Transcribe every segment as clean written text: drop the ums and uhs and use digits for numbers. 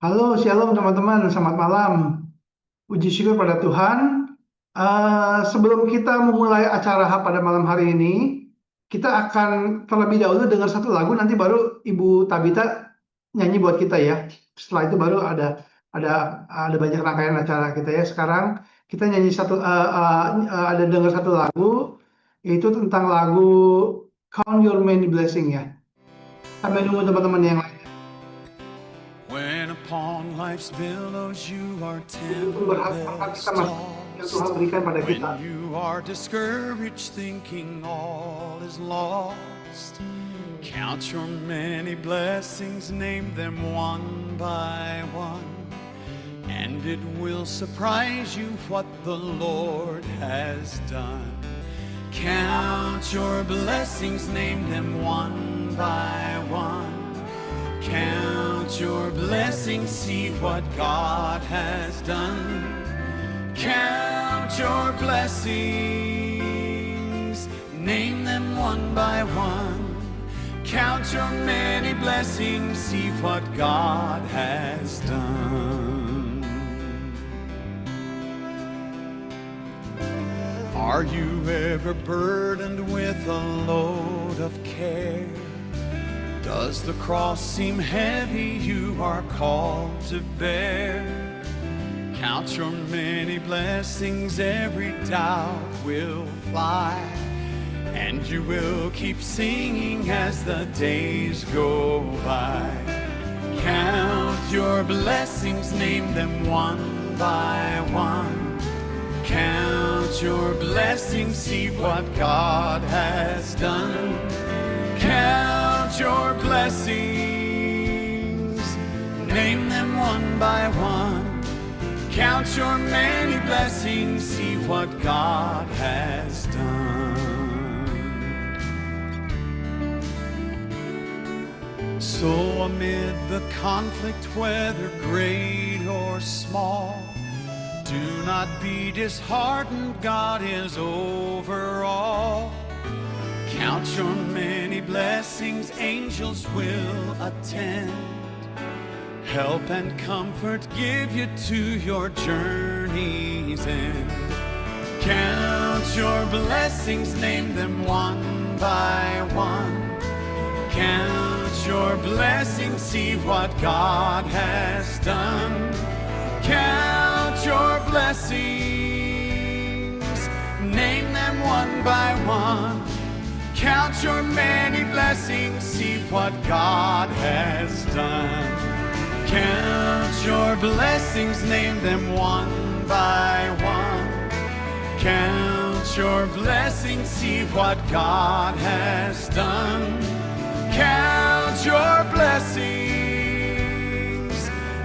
Halo, shalom teman-teman, selamat malam. Puji syukur pada Tuhan. Sebelum kita memulai acara pada malam hari ini, kita akan terlebih dahulu dengar satu lagu, nanti baru Ibu Tabita nyanyi buat kita ya. Setelah itu baru ada ada banyak rangkaian acara kita ya. Sekarang kita nyanyi ada dengar satu lagu, yaitu tentang lagu Count Your Many Blessing ya. Sambil nunggu teman-teman yang lain. When upon life's billows you are Berharap tempest kita yang Tuhan tossed, berikan pada kita. when you are discouraged thinking all is lost, count your many blessings, name them one by one, and it will surprise you what the Lord has done. Count your blessings, name them one by one. Count your blessings, see what God has done. Count your blessings, name them one by one. Count your many blessings, see what God has done. Are you ever burdened with a load of care? Does the cross seem heavy you are called to bear? Count your many blessings, every doubt will fly, and you will keep singing as the days go by. Count your blessings, name them one by one. Count your blessings, see what God has done. Count your blessings, name them one by one. Count your many blessings, see what God has done. So amid the conflict, whether great or small, do not be disheartened, God is over all. Count your many blessings, angels will attend. Help and comfort give you to your journey's end. Count your blessings, name them one by one. Count your blessings, see what God has done. Count your blessings, name them one by one. Count your many blessings, see what God has done. Count your blessings, name them one by one. Count your blessings, see what God has done. Count your blessings,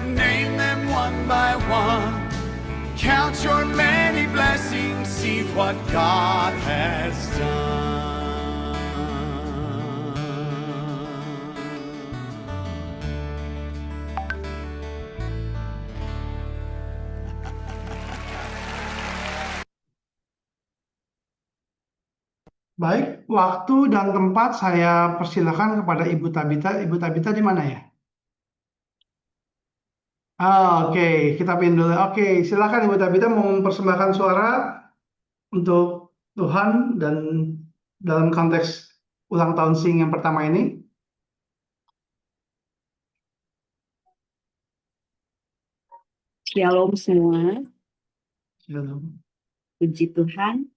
name them one by one. Count your many blessings, see what God has done. Baik, waktu dan tempat saya persilakan kepada Ibu Tabita. Ibu Tabita di mana ya? Oke, kita pin dulu. Oke, silakan Ibu Tabita mau mempersembahkan suara untuk Tuhan dan dalam konteks ulang tahun Sing yang pertama ini. Shalom semua, Shalom. puji Tuhan.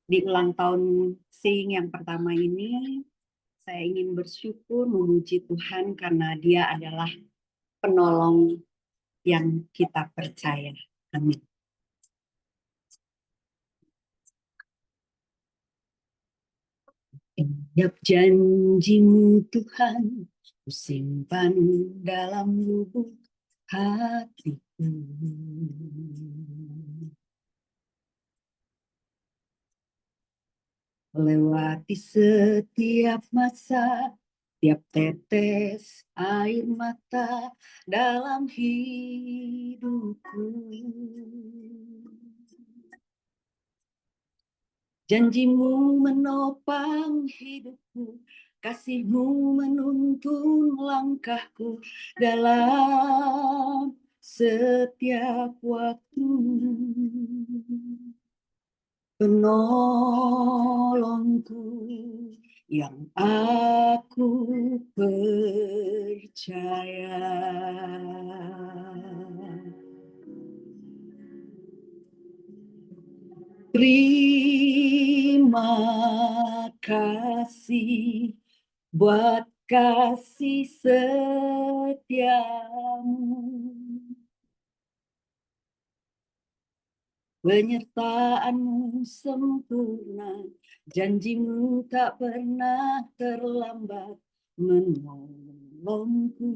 Di ulang tahun Sing yang pertama ini, saya ingin bersyukur memuji Tuhan karena Dia adalah penolong yang kita percaya. Amin. Tiap janjimu Tuhan, ku simpan dalam lubuk hatiku. Lewati setiap masa, tiap tetes air mata dalam hidupku. Janjimu menopang hidupku, kasihmu menuntun langkahku dalam setiap waktu, penolongku yang aku percaya. Terima kasih buat kasih setiamu, penyertaanmu sempurna, janjimu tak pernah terlambat menolongku.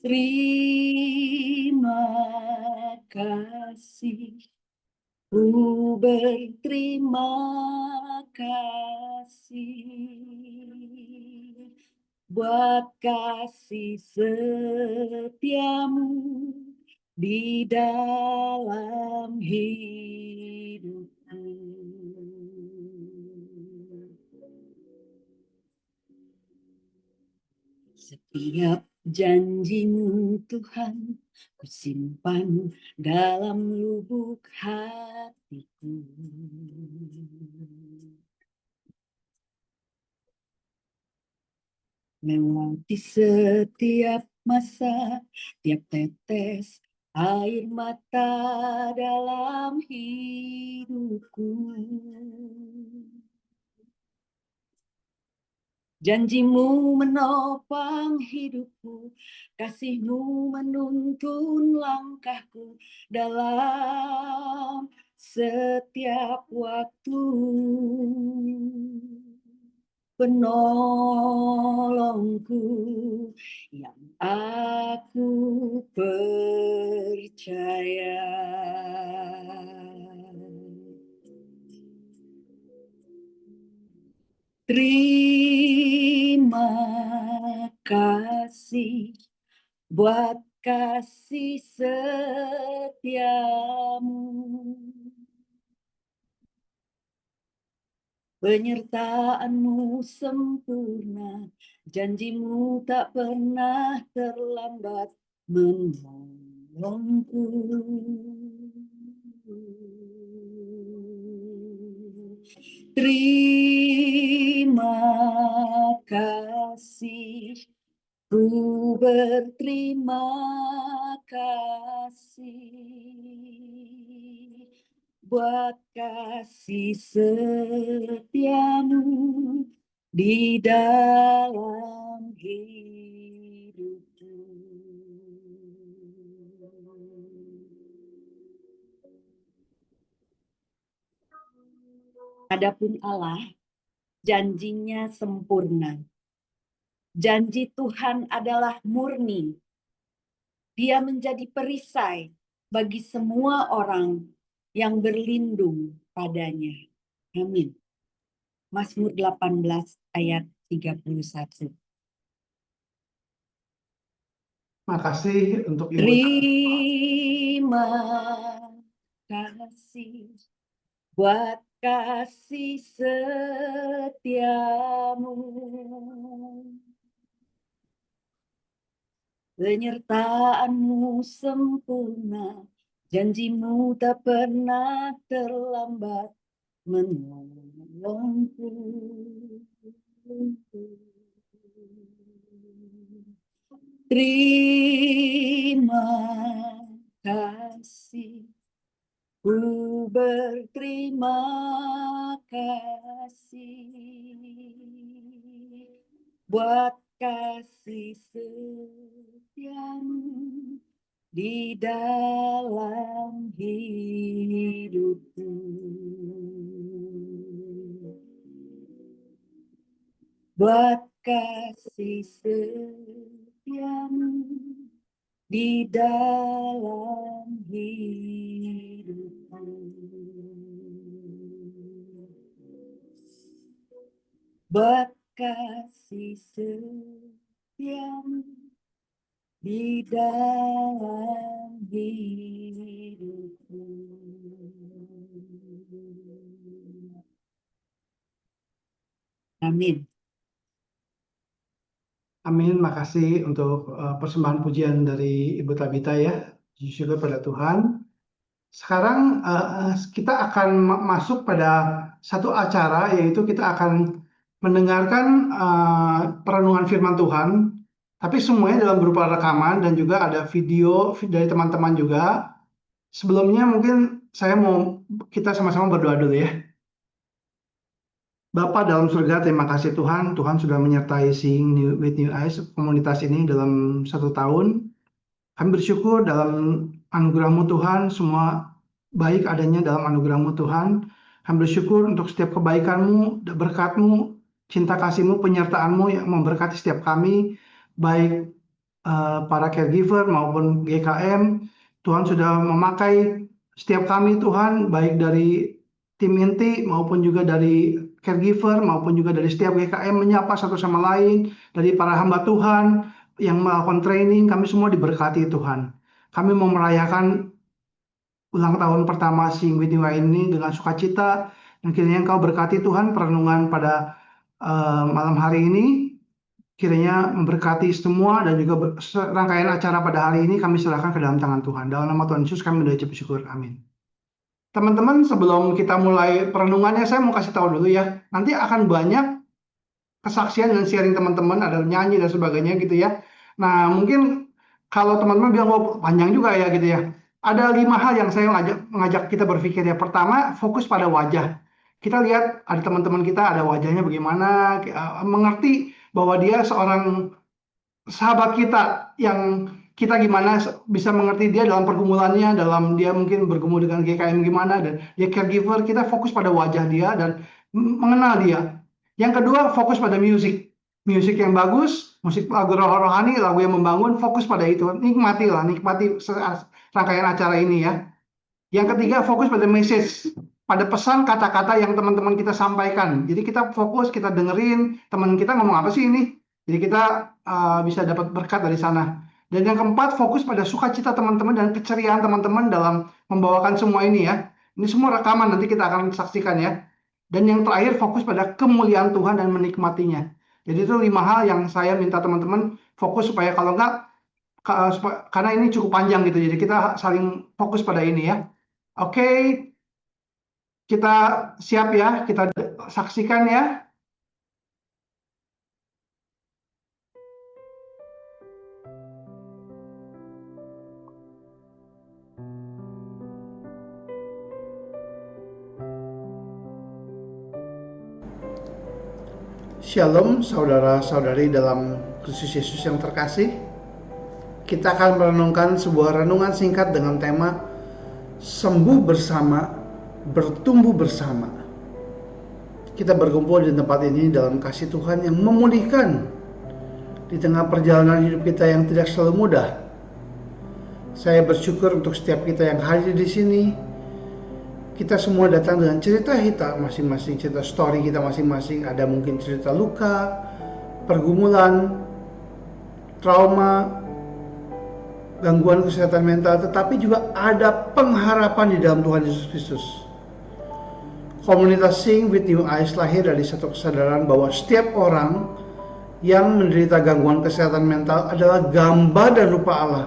Terima kasih, ku berterima kasih buat kasih setiamu di dalam hidupku. Setiap janjimu Tuhan, ku simpan dalam lubuk hatiku. Melewati setiap masa, tiap tetes air mata dalam hidupku. Janjimu menopang hidupku, kasihmu menuntun langkahku dalam setiap waktu. Penolongku yang aku percaya. Terima kasih buat kasih setiamu, penyertaanmu sempurna, janjimu tak pernah terlambat menolongku. Terima kasih, ku berterima kasih buat kasih setiamu di dalam hidupku. Adapun Allah, janjinya sempurna. Janji Tuhan adalah murni. Dia menjadi perisai bagi semua orang yang berlindung padanya. Amin. Mazmur 18 ayat 31. Makasih untuk Ibu. Terima kasih buat kasih setiamu, penyertaanmu sempurna, janjimu tak pernah terlambat menolongku. Terima kasih, ku berterima kasih buat kasih setiamu di dalam hidupku. Buat kasih setiamu di dalam hidupku. Buat kasih setiamu di dalam hidupku. Amin. Amin, makasih untuk persembahan pujian dari Ibu Tabita ya. Puji syukur pada Tuhan. Sekarang kita akan masuk pada satu acara, yaitu kita akan mendengarkan perenungan firman Tuhan, tapi semuanya dalam berupa rekaman dan juga ada video dari teman-teman juga. Sebelumnya mungkin kita sama-sama berdoa dulu ya. Bapa dalam surga, terima kasih Tuhan. Tuhan sudah menyertai Seeing with New Eyes, komunitas ini dalam 1 tahun. Kami bersyukur dalam anugerah-Mu Tuhan, semua baik adanya dalam anugerah-Mu Tuhan. Kami bersyukur untuk setiap kebaikan-Mu, berkat-Mu, cinta kasih-Mu, penyertaan-Mu yang memberkati setiap kami, baik para caregiver maupun GKM. Tuhan sudah memakai setiap kami Tuhan, baik dari tim inti maupun juga dari caregiver maupun juga dari setiap GKM, menyapa satu sama lain, dari para hamba Tuhan yang melakukan training. Kami semua diberkati Tuhan. Kami mau merayakan ulang tahun pertama Seeing with New Eyes ini dengan sukacita, dan kiranya Engkau berkati Tuhan perenungan pada malam hari ini. Kiranya memberkati semua dan juga rangkaian acara pada hari ini kami serahkan ke dalam tangan Tuhan. Dalam nama Tuhan Yesus kami berdoa bersyukur. Amin. Teman-teman, sebelum kita mulai perenungannya, saya mau kasih tahu dulu ya. Nanti akan banyak kesaksian dan sharing teman-teman, ada nyanyi dan sebagainya gitu ya. Nah, mungkin kalau teman-teman bilang, oh panjang juga ya gitu ya. Ada 5 hal yang saya mengajak kita berpikir ya. Pertama, fokus pada wajah. Kita lihat ada teman-teman kita, ada wajahnya bagaimana, mengerti bahwa dia seorang sahabat kita yang kita gimana bisa mengerti dia dalam pergumulannya, dalam dia mungkin bergumul dengan GKM gimana, dan dia caregiver. Kita fokus pada wajah dia dan mengenal dia. Yang kedua, fokus pada musik yang bagus, musik lagu rohani, lagu yang membangun. Fokus pada itu, nikmati rangkaian acara ini ya. Yang ketiga, fokus pada message, pada pesan kata-kata yang teman-teman kita sampaikan. Jadi kita fokus, kita dengerin teman kita ngomong apa sih ini. Jadi kita bisa dapat berkat dari sana. Dan yang keempat, fokus pada sukacita teman-teman dan keceriaan teman-teman dalam membawakan semua ini ya. Ini semua rekaman, nanti kita akan saksikan ya. Dan yang terakhir, fokus pada kemuliaan Tuhan dan menikmatinya. Jadi itu 5 hal yang saya minta teman-teman fokus, supaya kalau enggak, karena ini cukup panjang gitu, jadi kita saling fokus pada ini ya. Oke, kita siap ya, kita saksikan ya. Shalom saudara-saudari dalam Kristus Yesus yang terkasih. Kita akan merenungkan sebuah renungan singkat dengan tema sembuh bersama, bertumbuh bersama. Kita berkumpul di tempat ini dalam kasih Tuhan yang memulihkan di tengah perjalanan hidup kita yang tidak selalu mudah. Saya bersyukur untuk setiap kita yang hadir di sini. Kita semua datang dengan cerita kita masing-masing, cerita story kita masing-masing. Ada mungkin cerita luka, pergumulan, trauma, gangguan kesehatan mental, tetapi juga ada pengharapan di dalam Tuhan Yesus Kristus. Komunitas Seeing with New Eyes lahir dari satu kesadaran bahwa setiap orang yang menderita gangguan kesehatan mental adalah gambar dan rupa Allah.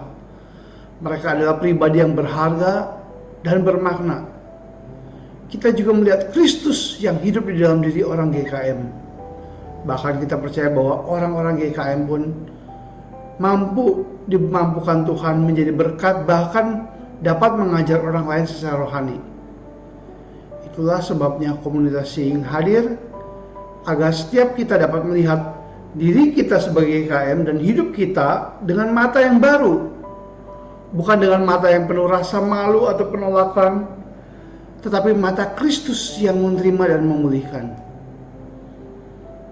Mereka adalah pribadi yang berharga dan bermakna. Kita juga melihat Kristus yang hidup di dalam diri orang GKM. Bahkan kita percaya bahwa orang-orang GKM pun dimampukan Tuhan menjadi berkat, bahkan dapat mengajar orang lain secara rohani. Itulah sebabnya komunitas Seeing hadir, agar setiap kita dapat melihat diri kita sebagai GKM dan hidup kita dengan mata yang baru. Bukan dengan mata yang penuh rasa malu atau penolakan, tetapi mata Kristus yang menerima dan memulihkan.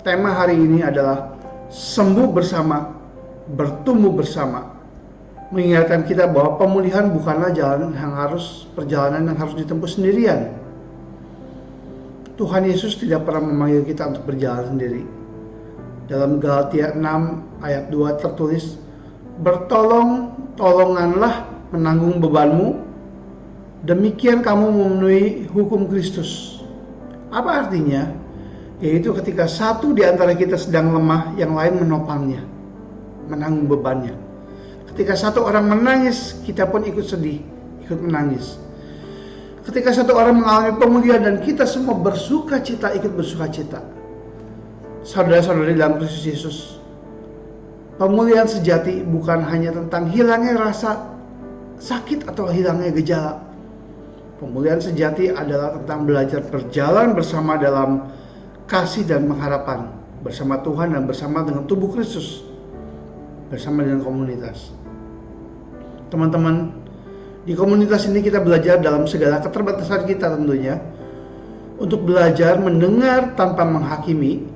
Tema hari ini adalah sembuh bersama, bertumbuh bersama. Mengingatkan kita bahwa pemulihan bukanlah perjalanan yang harus ditempuh sendirian. Tuhan Yesus tidak pernah memanggil kita untuk berjalan sendiri. Dalam Galatia 6 ayat 2 tertulis, "Bertolong-tolonganlah menanggung bebanmu, demikian kamu memenuhi hukum Kristus." Apa artinya? Yaitu ketika satu di antara kita sedang lemah, yang lain menopangnya. menanggung bebannya. Ketika satu orang menangis, kita pun ikut sedih, ikut menangis. Ketika satu orang mengalami pemulihan dan kita semua bersuka cita, ikut bersuka cita. Saudara-saudari dalam Kristus Yesus, pemulihan sejati bukan hanya tentang hilangnya rasa sakit atau hilangnya gejala. Pemulihan sejati adalah tentang belajar berjalan bersama dalam kasih dan pengharapan, bersama Tuhan dan bersama dengan tubuh Kristus, bersama dengan komunitas. Teman-teman, di komunitas ini kita belajar dalam segala keterbatasan kita tentunya untuk belajar mendengar tanpa menghakimi,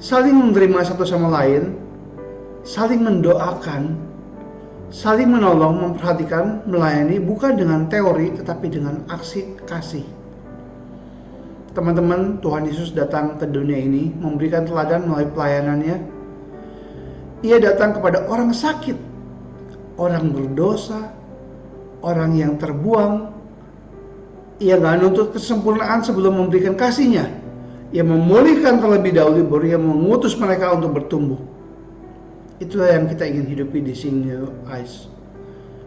saling menerima satu sama lain, saling mendoakan, saling menolong, memperhatikan, melayani bukan dengan teori tetapi dengan aksi kasih. Teman-teman, Tuhan Yesus datang ke dunia ini memberikan teladan melalui pelayanannya. Ia datang kepada orang sakit, orang berdosa, orang yang terbuang. Ia gak nuntut kesempurnaan sebelum memberikan kasihnya. Ia memulihkan terlebih dahulu, baru ia mengutus mereka untuk bertumbuh. Itulah yang kita ingin hidupi di Seeing New Eyes.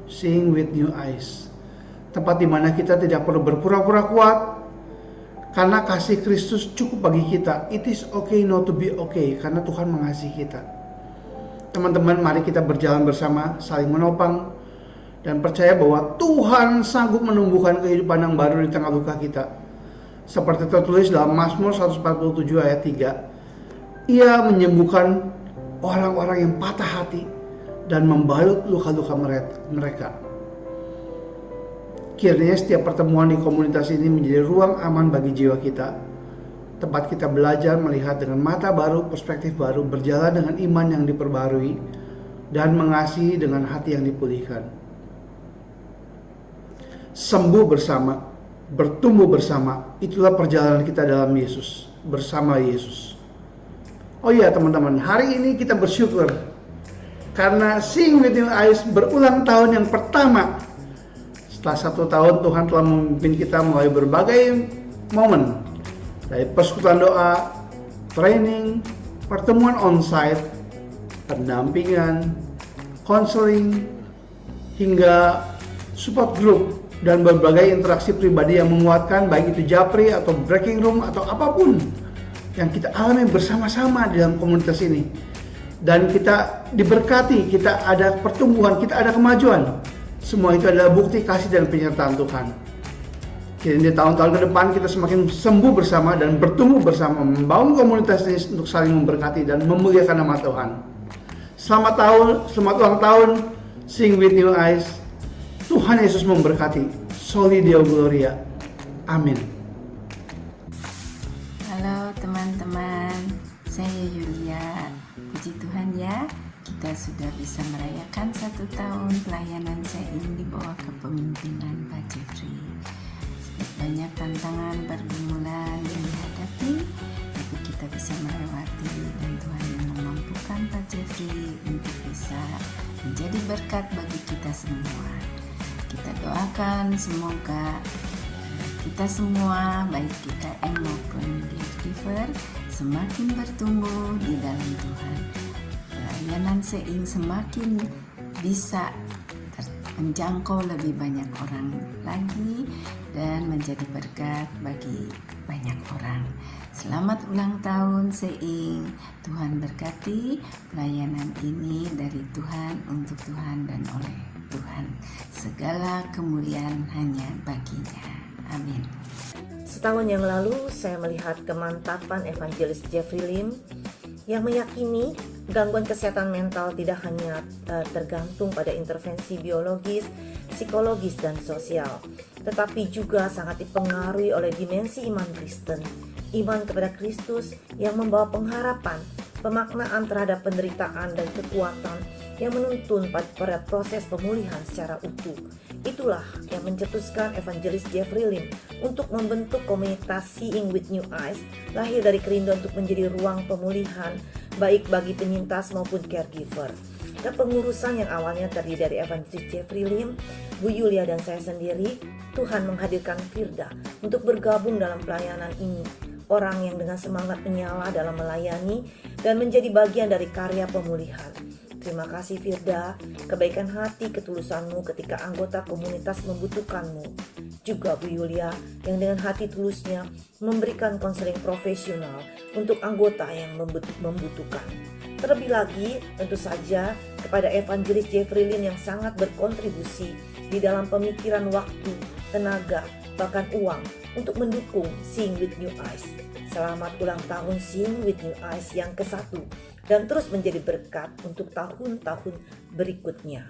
Seeing with New Eyes. Tempat di mana kita tidak perlu berpura-pura kuat, karena kasih Kristus cukup bagi kita. It is okay not to be okay, karena Tuhan mengasihi kita. Teman-teman, mari kita berjalan bersama, saling menopang, dan percaya bahwa Tuhan sanggup menumbuhkan kehidupan yang baru di tengah luka kita. Seperti tertulis dalam Mazmur 147 ayat 3. Ia menyembuhkan orang-orang yang patah hati dan membalut luka-luka mereka. Kiranya setiap pertemuan di komunitas ini menjadi ruang aman bagi jiwa kita. Tempat kita belajar melihat dengan mata baru, perspektif baru, berjalan dengan iman yang diperbarui, dan mengasihi dengan hati yang dipulihkan. Sembuh bersama, bertumbuh bersama, itulah perjalanan kita dalam Yesus, bersama Yesus. Oh iya teman-teman, hari ini kita bersyukur karena Seeing with New Eyes berulang tahun yang pertama. Setelah 1 tahun Tuhan telah memimpin kita melalui berbagai momen, dari persekutuan doa, training, pertemuan onsite, pendampingan, konseling, hingga support group dan berbagai interaksi pribadi yang menguatkan, baik itu japri atau breaking room atau apapun yang kita alami bersama-sama di dalam komunitas ini. Dan kita diberkati, kita ada pertumbuhan, kita ada kemajuan. Semua itu adalah bukti kasih dan penyertaan Tuhan. Jadi di tahun-tahun ke depan kita semakin sembuh bersama dan bertumbuh bersama, membangun komunitas ini untuk saling memberkati dan memuliakan nama Tuhan. Selamat ulang tahun Seeing with New Eyes. Tuhan Yesus memberkati. Soli Deo Gloria. Amin. Halo teman-teman, saya Yulia. Puji Tuhan ya, kita sudah bisa merayakan 1 tahun pelayanan Seeing di bawah kepemimpinan Pak Jeffrey. Banyak tantangan pergumulan yang dihadapi, tapi kita bisa melewati, dan Tuhan yang memampukan Pak Jeffrey untuk bisa menjadi berkat bagi kita semua. Kita doakan semoga kita semua, baik KKM maupun caregiver, semakin bertumbuh di dalam Tuhan. Pelayanan Seeing semakin bisa menjangkau lebih banyak orang lagi dan menjadi berkat bagi banyak orang. Selamat ulang tahun Seeing. Tuhan berkati pelayanan ini dari Tuhan, untuk Tuhan, dan oleh Tuhan. Segala kemuliaan hanya baginya. Amin. Setahun yang lalu saya melihat kemantapan Evangelis Jeffrey Lim yang meyakini gangguan kesehatan mental tidak hanya tergantung pada intervensi biologis, psikologis, dan sosial, tetapi juga sangat dipengaruhi oleh dimensi iman Kristen, iman kepada Kristus yang membawa pengharapan, pemaknaan terhadap penderitaan, dan kekuatan yang menuntun pada proses pemulihan secara utuh. Itulah yang mencetuskan Evangelis Jeffrey Lim untuk membentuk komunitas Seeing with New Eyes, lahir dari kerinduan untuk menjadi ruang pemulihan baik bagi penyintas maupun caregiver. Dan pengurusan yang awalnya terdiri dari Evangelis Jeffrey Lim, Bu Yulia, dan saya sendiri, Tuhan menghadirkan Firda untuk bergabung dalam pelayanan ini. Orang yang dengan semangat menyala dalam melayani dan menjadi bagian dari karya pemulihan. Terima kasih Firda, kebaikan hati ketulusanmu ketika anggota komunitas membutuhkanmu. Juga Bu Yulia yang dengan hati tulusnya memberikan konseling profesional untuk anggota yang membutuhkan. Terlebih lagi tentu saja kepada Evangelis Jeffrey Lim yang sangat berkontribusi di dalam pemikiran waktu, tenaga, bahkan uang untuk mendukung Seeing with New Eyes. Selamat ulang tahun Seeing with New Eyes yang ke-1 dan terus menjadi berkat untuk tahun-tahun berikutnya.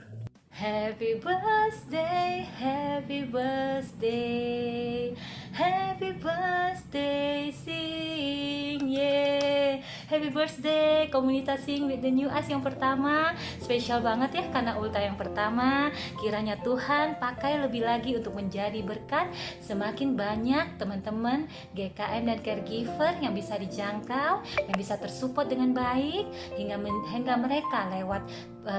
Happy birthday, happy birthday, happy birthday, Seeing, yeah. Happy birthday komunitas Seeing with the New Eyes yang pertama. Spesial banget ya karena ulta yang pertama. Kiranya Tuhan pakai lebih lagi untuk menjadi berkat. Semakin banyak teman-teman GKM dan caregiver yang bisa dijangkau, yang bisa tersupport dengan baik, hingga mereka lewat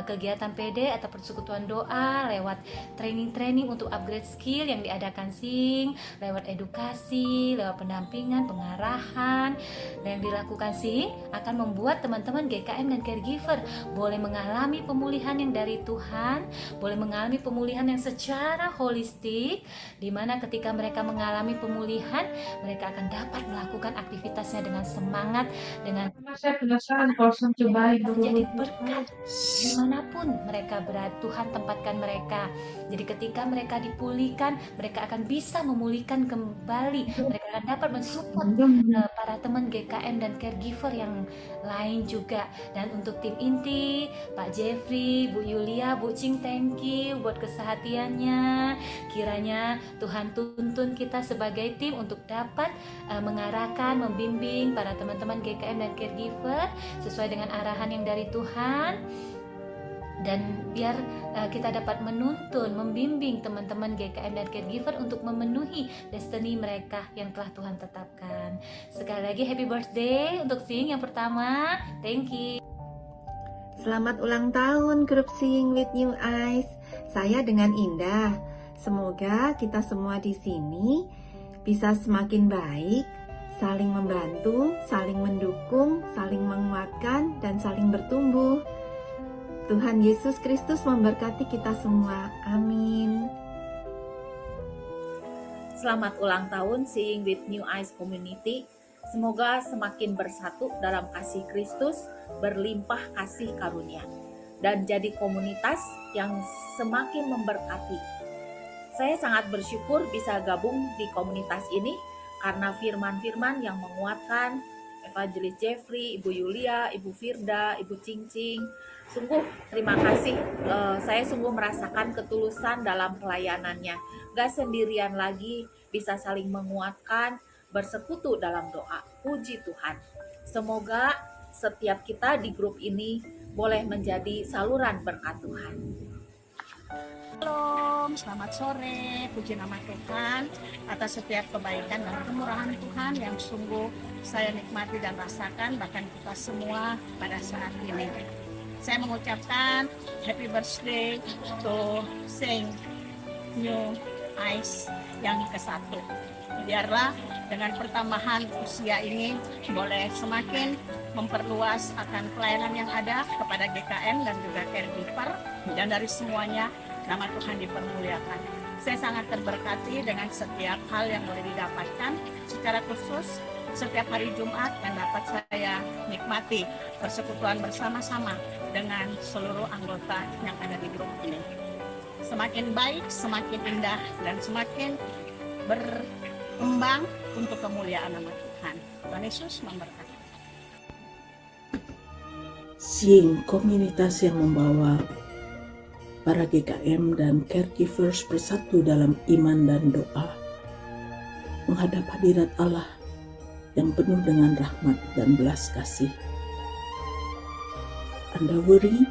kegiatan PD atau persekutuan doa, lewat training-training untuk upgrade skill yang diadakan Seeing, lewat edukasi, lewat pendampingan, pengarahan yang dilakukan Seeing akan membuat teman-teman GKM dan caregiver boleh mengalami pemulihan yang dari Tuhan, boleh mengalami pemulihan yang secara holistik, di mana ketika mereka mengalami pemulihan, mereka akan dapat melakukan aktivitasnya dengan semangat, dengan Saya penasaran kalau coba menjadi berkat dimanapun mereka berada. Tuhan tempatkan mereka. Jadi ketika mereka dipulihkan, mereka akan bisa memulihkan kembali. Mereka akan dapat mensupport para teman GKM dan caregiver yang lain juga. Dan untuk tim inti, Pak Jeffrey, Bu Yulia, Bu Cing, thank you buat kesehatiannya. Kiranya Tuhan tuntun kita sebagai tim untuk dapat mengarahkan, membimbing para teman-teman GKM dan caregiver sesuai dengan arahan yang dari Tuhan, dan biar kita dapat menuntun, membimbing teman-teman GKM dan caregiver untuk memenuhi destiny mereka yang telah Tuhan tetapkan. Sekali lagi happy birthday untuk Seeing yang pertama. Thank you. Selamat ulang tahun grup Seeing with New Eyes. Saya dengan Indah. Semoga kita semua di sini bisa semakin baik, saling membantu, saling mendukung, saling menguatkan, dan saling bertumbuh. Tuhan Yesus Kristus memberkati kita semua. Amin. Selamat ulang tahun Seeing with New Eyes Community. Semoga semakin bersatu dalam kasih Kristus, berlimpah kasih karunia, dan jadi komunitas yang semakin memberkati. Saya sangat bersyukur bisa gabung di komunitas ini karena firman-firman yang menguatkan Evangelis Jeffrey, Ibu Yulia, Ibu Firda, Ibu Cing. Sungguh terima kasih, saya sungguh merasakan ketulusan dalam pelayanannya. Gak sendirian lagi, bisa saling menguatkan, bersekutu dalam doa. Puji Tuhan. Semoga setiap kita di grup ini boleh menjadi saluran berkat Tuhan. Shalom, selamat sore, puji nama Tuhan atas setiap kebaikan dan kemurahan Tuhan yang sungguh saya nikmati dan rasakan, bahkan kita semua pada saat ini. Saya mengucapkan happy birthday to Seeing New Eyes yang ke-1. Biarlah dengan pertambahan usia ini boleh semakin memperluas akan pelayanan yang ada kepada GKM dan juga caregiver, dan dari semuanya nama Tuhan dipermuliakan. Saya sangat terberkati dengan setiap hal yang boleh didapatkan, secara khusus setiap hari Jumat yang dapat saya nikmati persekutuan bersama-sama dengan seluruh anggota yang ada di grup ini. Semakin baik, semakin indah, dan semakin berkembang untuk kemuliaan nama Tuhan. Tuhan Yesus memberkati. Seeing, komunitas yang membawa para GKM dan caregivers bersatu dalam iman dan doa, menghadap hadirat Allah yang penuh dengan rahmat dan belas kasih. Anda worry,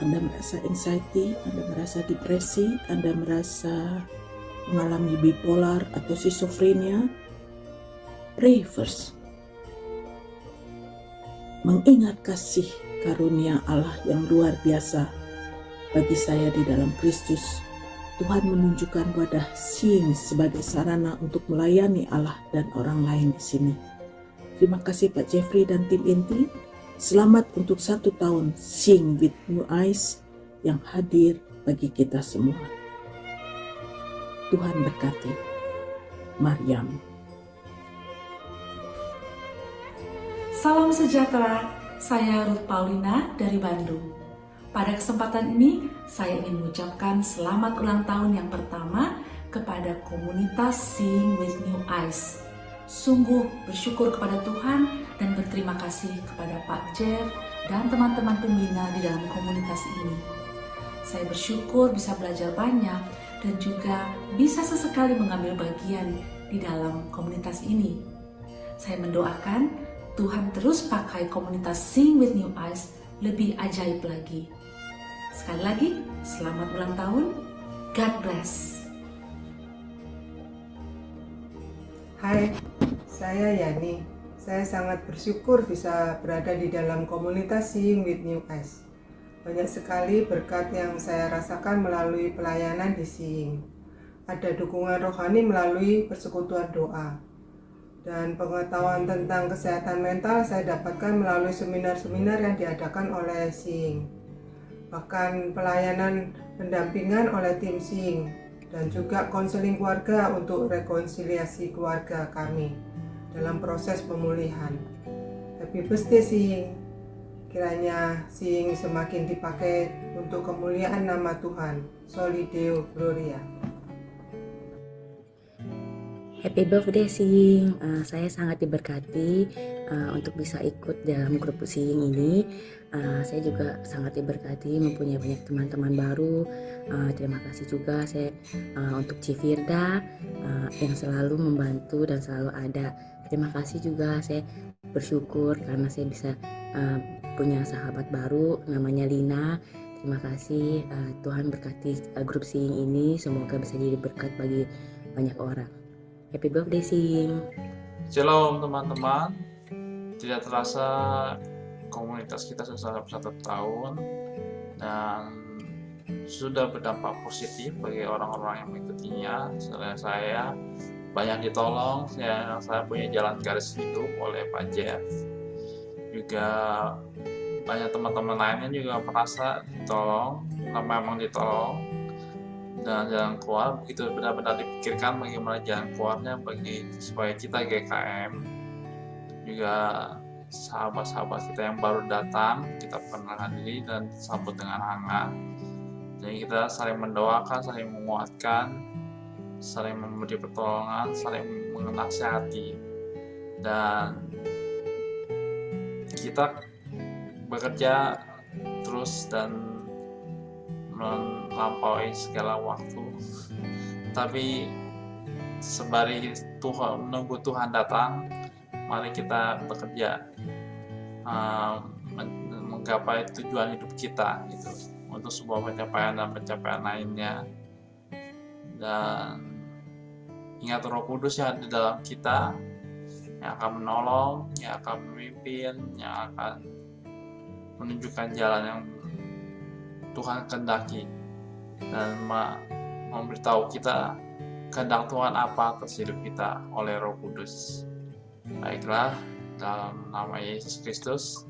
Anda merasa anxiety, Anda merasa depresi, Anda merasa mengalami bipolar atau schizophrenia, pray first. Mengingat kasih karunia Allah yang luar biasa bagi saya di dalam Kristus, Tuhan menunjukkan wadah Seeing sebagai sarana untuk melayani Allah dan orang lain di sini. Terima kasih Pak Jeffrey dan tim inti Selamat untuk 1 tahun Seeing with New Eyes yang hadir bagi kita semua. Tuhan berkati. Maryam. Salam sejahtera, saya Ruth Paulina dari Bandung. Pada kesempatan ini, saya ingin mengucapkan selamat ulang tahun yang pertama kepada komunitas Seeing with New Eyes. Sungguh bersyukur kepada Tuhan dan berterima kasih kepada Pak Jeff dan teman-teman pembina di dalam komunitas ini. Saya bersyukur bisa belajar banyak dan juga bisa sesekali mengambil bagian di dalam komunitas ini. Saya mendoakan Tuhan terus pakai komunitas Seeing with New Eyes lebih ajaib lagi. Sekali lagi, selamat ulang tahun. God bless. Hai, saya Yani. Saya sangat bersyukur bisa berada di dalam komunitas Seeing with New Eyes. Banyak sekali berkat yang saya rasakan melalui pelayanan di Seeing. Ada dukungan rohani melalui persekutuan doa. Dan pengetahuan tentang kesehatan mental saya dapatkan melalui seminar-seminar yang diadakan oleh Seeing. Bahkan pelayanan pendampingan oleh tim Seeing dan juga konseling keluarga untuk rekonsiliasi keluarga kami dalam proses pemulihan. Happy birthday Seeing. Kiranya Seeing semakin dipakai untuk kemuliaan nama Tuhan. Soli Deo Gloria. Happy birthday Seeing. Saya sangat diberkati untuk bisa ikut dalam grup Seeing ini. Saya juga sangat diberkati mempunyai banyak teman-teman baru. Terima kasih juga saya untuk Cifirda yang selalu membantu dan selalu ada. Terima kasih juga, saya bersyukur karena saya bisa punya sahabat baru namanya Lina. Terima kasih, Tuhan berkati grup Seeing ini, semoga bisa jadi berkat bagi banyak orang. Happy birthday Seeing. Shalom teman-teman. Tidak terasa komunitas kita sudah 1 tahun dan sudah berdampak positif bagi orang-orang yang mengikutinya. Selain saya banyak ditolong, saya punya jalan garis hidup oleh Pak Jeff. Juga banyak teman-teman lainnya juga merasa ditolong, memang ditolong dan jalan keluar. Begitu benar-benar dipikirkan bagaimana jalan keluarnya supaya kita GKM juga sahabat-sahabat kita yang baru datang kita perkenalkan diri dan sambut dengan hangat. Jadi kita saling mendoakan, saling menguatkan, saling memberi pertolongan, saling menasihati, dan kita bekerja terus dan melampaui segala waktu. Tapi sembari Tuhan menunggu Tuhan datang, mari kita bekerja menggapai tujuan hidup kita gitu, untuk sebuah pencapaian dan pencapaian lainnya. Dan ingat Roh Kudus yang ada di dalam kita, yang akan menolong, yang akan memimpin, yang akan menunjukkan jalan yang Tuhan kehendaki dan memberitahu kita kehendak Tuhan apa atas hidup kita oleh Roh Kudus. Baiklah, dalam nama Yesus Kristus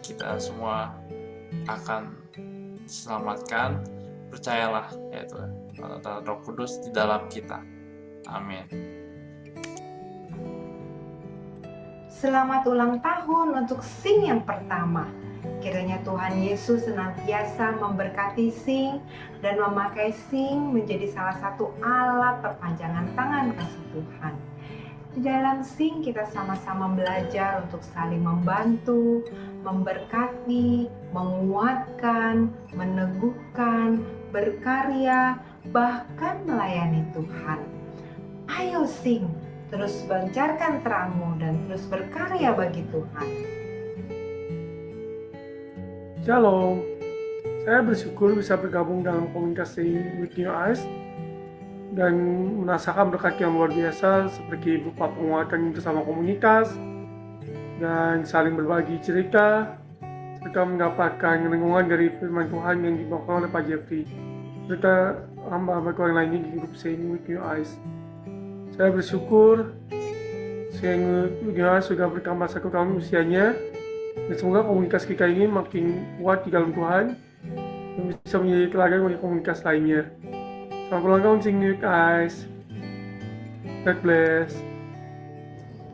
kita semua akan diselamatkan. Percayalah, yaitu Roh Kudus di dalam kita. Amin. Selamat ulang tahun untuk Seeing yang pertama. Kiranya Tuhan Yesus senantiasa memberkati Seeing dan memakai Seeing menjadi salah satu alat perpanjangan tangan kasih Tuhan. Di dalam Seeing kita sama-sama belajar untuk saling membantu, memberkati, menguatkan, meneguhkan, berkarya, bahkan melayani Tuhan. Ayo Seeing, terus pancarkan terangmu dan terus berkarya bagi Tuhan. Shalom, saya bersyukur bisa bergabung dalam komunitas Seeing with New Eyes dan merasakan berkat yang luar biasa seperti berupa penguatan bersama komunitas dan saling berbagi cerita serta mendapatkan lingkungan dari firman Tuhan yang dibawakan oleh Pak Jeffrey serta hamba-hamba Tuhan lainnya di grup Seeing with New Eyes. Saya bersyukur Seeing with New Eyes sudah bertambah 1 tahun usianya Dan semoga komunitas kita ini makin kuat di dalam Tuhan dan bisa menjadi teladan bagi komunitas lainnya. Selamat ulang tahun Sing New Guys. God bless.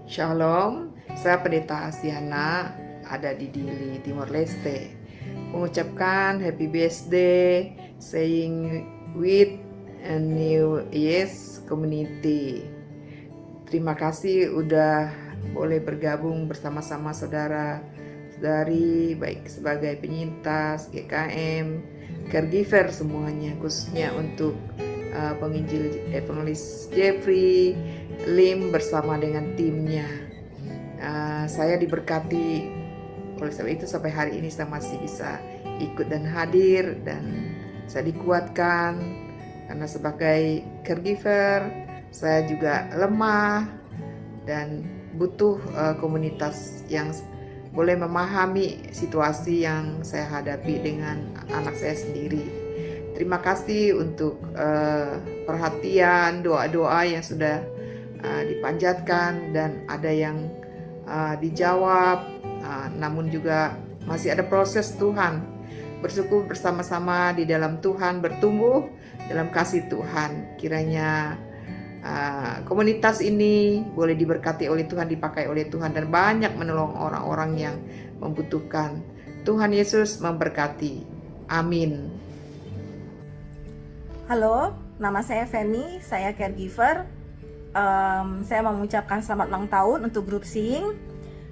Shalom, saya Pendeta Asiana, ada di Dili, Timor Leste. Mengucapkan happy birthday, saying with a New Yes Community. Terima kasih udah boleh bergabung bersama-sama saudara-saudari, baik sebagai penyintas, GKM, caregiver semuanya, khususnya untuk penginjil evangelis Jeffrey Lim bersama dengan timnya. Saya diberkati oleh sebab itu sampai hari ini saya masih bisa ikut dan hadir, dan saya dikuatkan karena sebagai caregiver saya juga lemah dan butuh komunitas yang boleh memahami situasi yang saya hadapi dengan anak saya sendiri. Terima kasih untuk perhatian, doa-doa yang sudah dipanjatkan dan ada yang dijawab, namun juga masih ada proses Tuhan. Bersyukur bersama-sama di dalam Tuhan, bertumbuh dalam kasih Tuhan. Kiranya komunitas ini boleh diberkati oleh Tuhan, dipakai oleh Tuhan, dan banyak menolong orang-orang yang membutuhkan. Tuhan Yesus memberkati. Amin. Halo, nama saya Femi, saya caregiver. Saya mau mengucapkan selamat ulang tahun untuk grup Sing.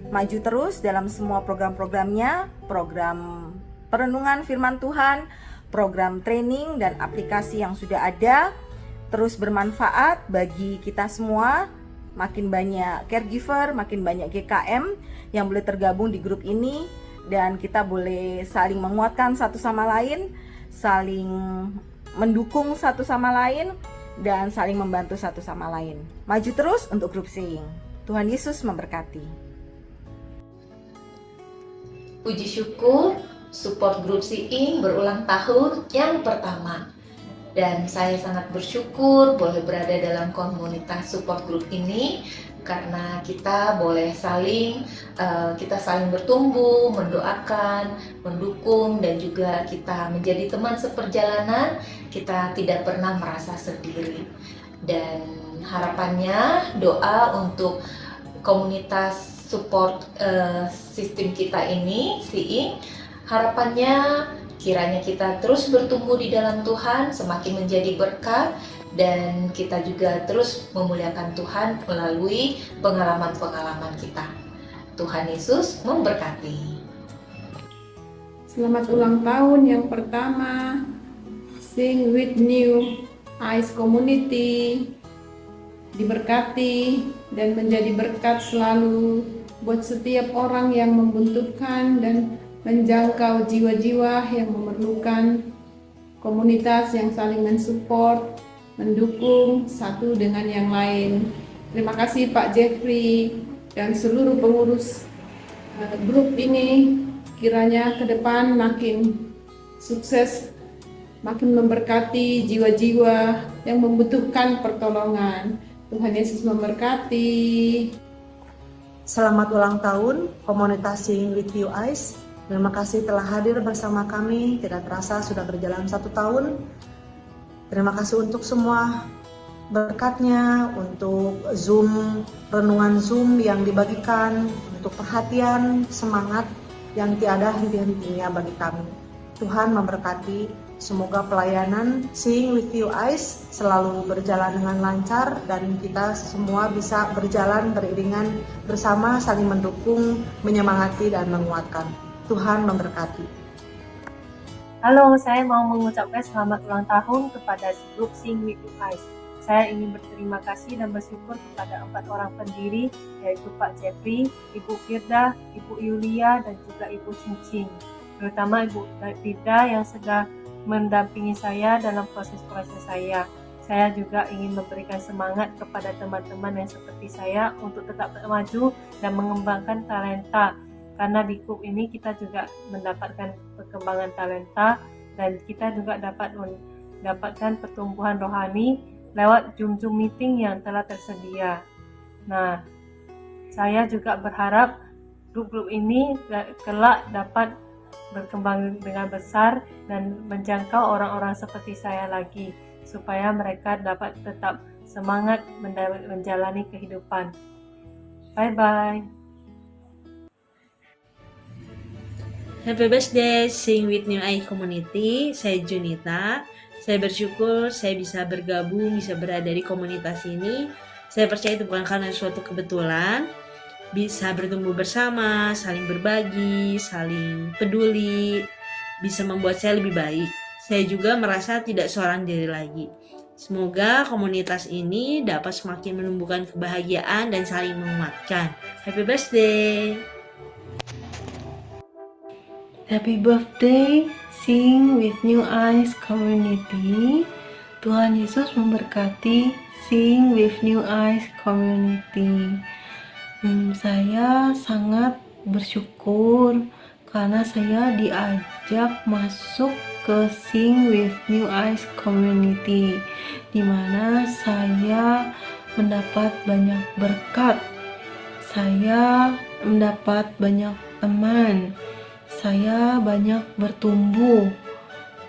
Maju terus dalam semua program-programnya, program perenungan firman Tuhan, program training dan aplikasi yang sudah ada. Terus bermanfaat bagi kita semua. Makin banyak caregiver, makin banyak GKM yang boleh tergabung di grup ini, dan kita boleh saling menguatkan satu sama lain, saling mendukung satu sama lain, dan saling membantu satu sama lain. Maju terus untuk grup Sing. Tuhan Yesus memberkati. Puji syukur, support grup Sing berulang tahun yang pertama. Dan saya sangat bersyukur boleh berada dalam komunitas support group ini, karena kita boleh saling bertumbuh, mendoakan, mendukung, dan juga kita menjadi teman seperjalanan. Kita tidak pernah merasa sendiri. Dan harapannya doa untuk komunitas support sistem kita ini, Sing, harapannya kiranya kita terus bertumbuh di dalam Tuhan, semakin menjadi berkat, dan kita juga terus memuliakan Tuhan melalui pengalaman-pengalaman kita. Tuhan Yesus memberkati. Selamat ulang tahun yang pertama, Sing with New Eyes Community. Diberkati dan menjadi berkat selalu buat setiap orang yang membutuhkan dan menjangkau jiwa-jiwa yang memerlukan, komunitas yang saling mensupport, mendukung satu dengan yang lain. Terima kasih Pak Jeffrey dan seluruh pengurus grup ini, kiranya ke depan makin sukses, makin memberkati jiwa-jiwa yang membutuhkan pertolongan. Tuhan Yesus memberkati. Selamat ulang tahun komunitas Sing with You Eyes. Terima kasih telah hadir bersama kami, tidak terasa sudah berjalan 1 tahun. Terima kasih untuk semua berkatnya, untuk Zoom, renungan Zoom yang dibagikan, untuk perhatian, semangat yang tiada henti-hentinya bagi kami. Tuhan memberkati, semoga pelayanan Sing with You Eyes selalu berjalan dengan lancar, dan kita semua bisa berjalan beriringan bersama, saling mendukung, menyemangati, dan menguatkan. Tuhan memberkati. Halo, saya mau mengucapkan selamat ulang tahun kepada grup Sing with You Eyes. Saya ingin berterima kasih dan bersyukur kepada 4 orang pendiri, yaitu Pak Jeffrey, Ibu Firda, Ibu Yulia, dan juga Ibu Cincin. Terutama Ibu Firda yang sudah mendampingi saya dalam proses-proses saya. Saya juga ingin memberikan semangat kepada teman-teman yang seperti saya untuk tetap maju dan mengembangkan talenta. Karena di grup ini kita juga mendapatkan perkembangan talenta, dan kita juga dapat mendapatkan pertumbuhan rohani lewat Zoom meeting yang telah tersedia. Nah, saya juga berharap grup-grup ini kelak dapat berkembang dengan besar dan menjangkau orang-orang seperti saya lagi, supaya mereka dapat tetap semangat menjalani kehidupan. Bye-bye. Happy birthday Sing with New Eye Community. Saya Junita. Saya bersyukur saya bisa bergabung, bisa berada di komunitas ini. Saya percaya itu bukan karena suatu kebetulan. Bisa bertumbuh bersama, saling berbagi, saling peduli, bisa membuat saya lebih baik. Saya juga merasa tidak seorang diri lagi. Semoga komunitas ini dapat semakin menumbuhkan kebahagiaan dan saling menguatkan. Happy birthday! Happy birthday, Sing with New Eyes Community. Tuhan Yesus memberkati Sing with New Eyes Community. Saya sangat bersyukur karena saya diajak masuk ke Sing with New Eyes Community, di mana saya mendapat banyak berkat, saya mendapat banyak teman, saya banyak bertumbuh,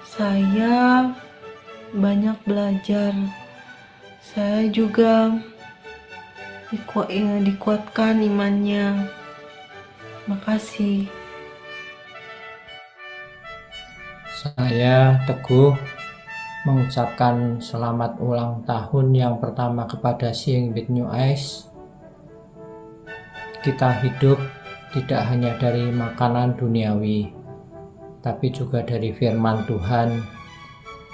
saya banyak belajar, saya juga dikuatkan imannya. Makasih. Saya Teguh mengucapkan selamat ulang tahun yang pertama kepada Sing with New Eyes. Kita hidup tidak hanya dari makanan duniawi, tapi juga dari firman Tuhan.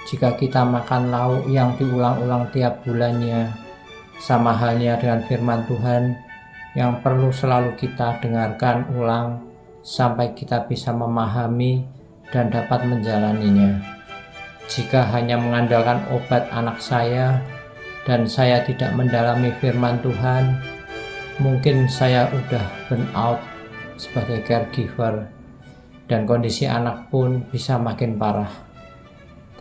Jika kita makan lauk yang diulang-ulang tiap bulannya, sama halnya dengan firman Tuhan yang perlu selalu kita dengarkan ulang sampai kita bisa memahami dan dapat menjalaninya. Jika hanya mengandalkan obat anak saya dan saya tidak mendalami firman Tuhan, mungkin saya udah burn out sebagai caregiver dan kondisi anak pun bisa makin parah.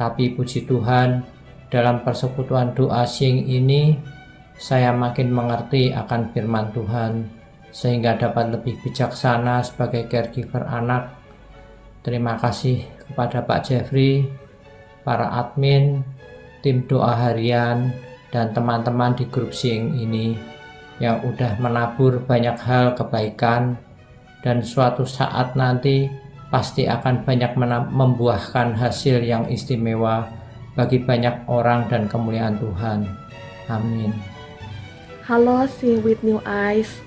Tapi puji Tuhan, dalam persekutuan doa Sing ini saya makin mengerti akan firman Tuhan sehingga dapat lebih bijaksana sebagai caregiver anak. Terima kasih kepada Pak Jeffrey, para admin, tim doa harian, dan teman-teman di grup Sing ini yang udah menabur banyak hal kebaikan dan suatu saat nanti pasti akan banyak membuahkan hasil yang istimewa bagi banyak orang dan kemuliaan Tuhan. Amin. Halo Sing with New Eyes,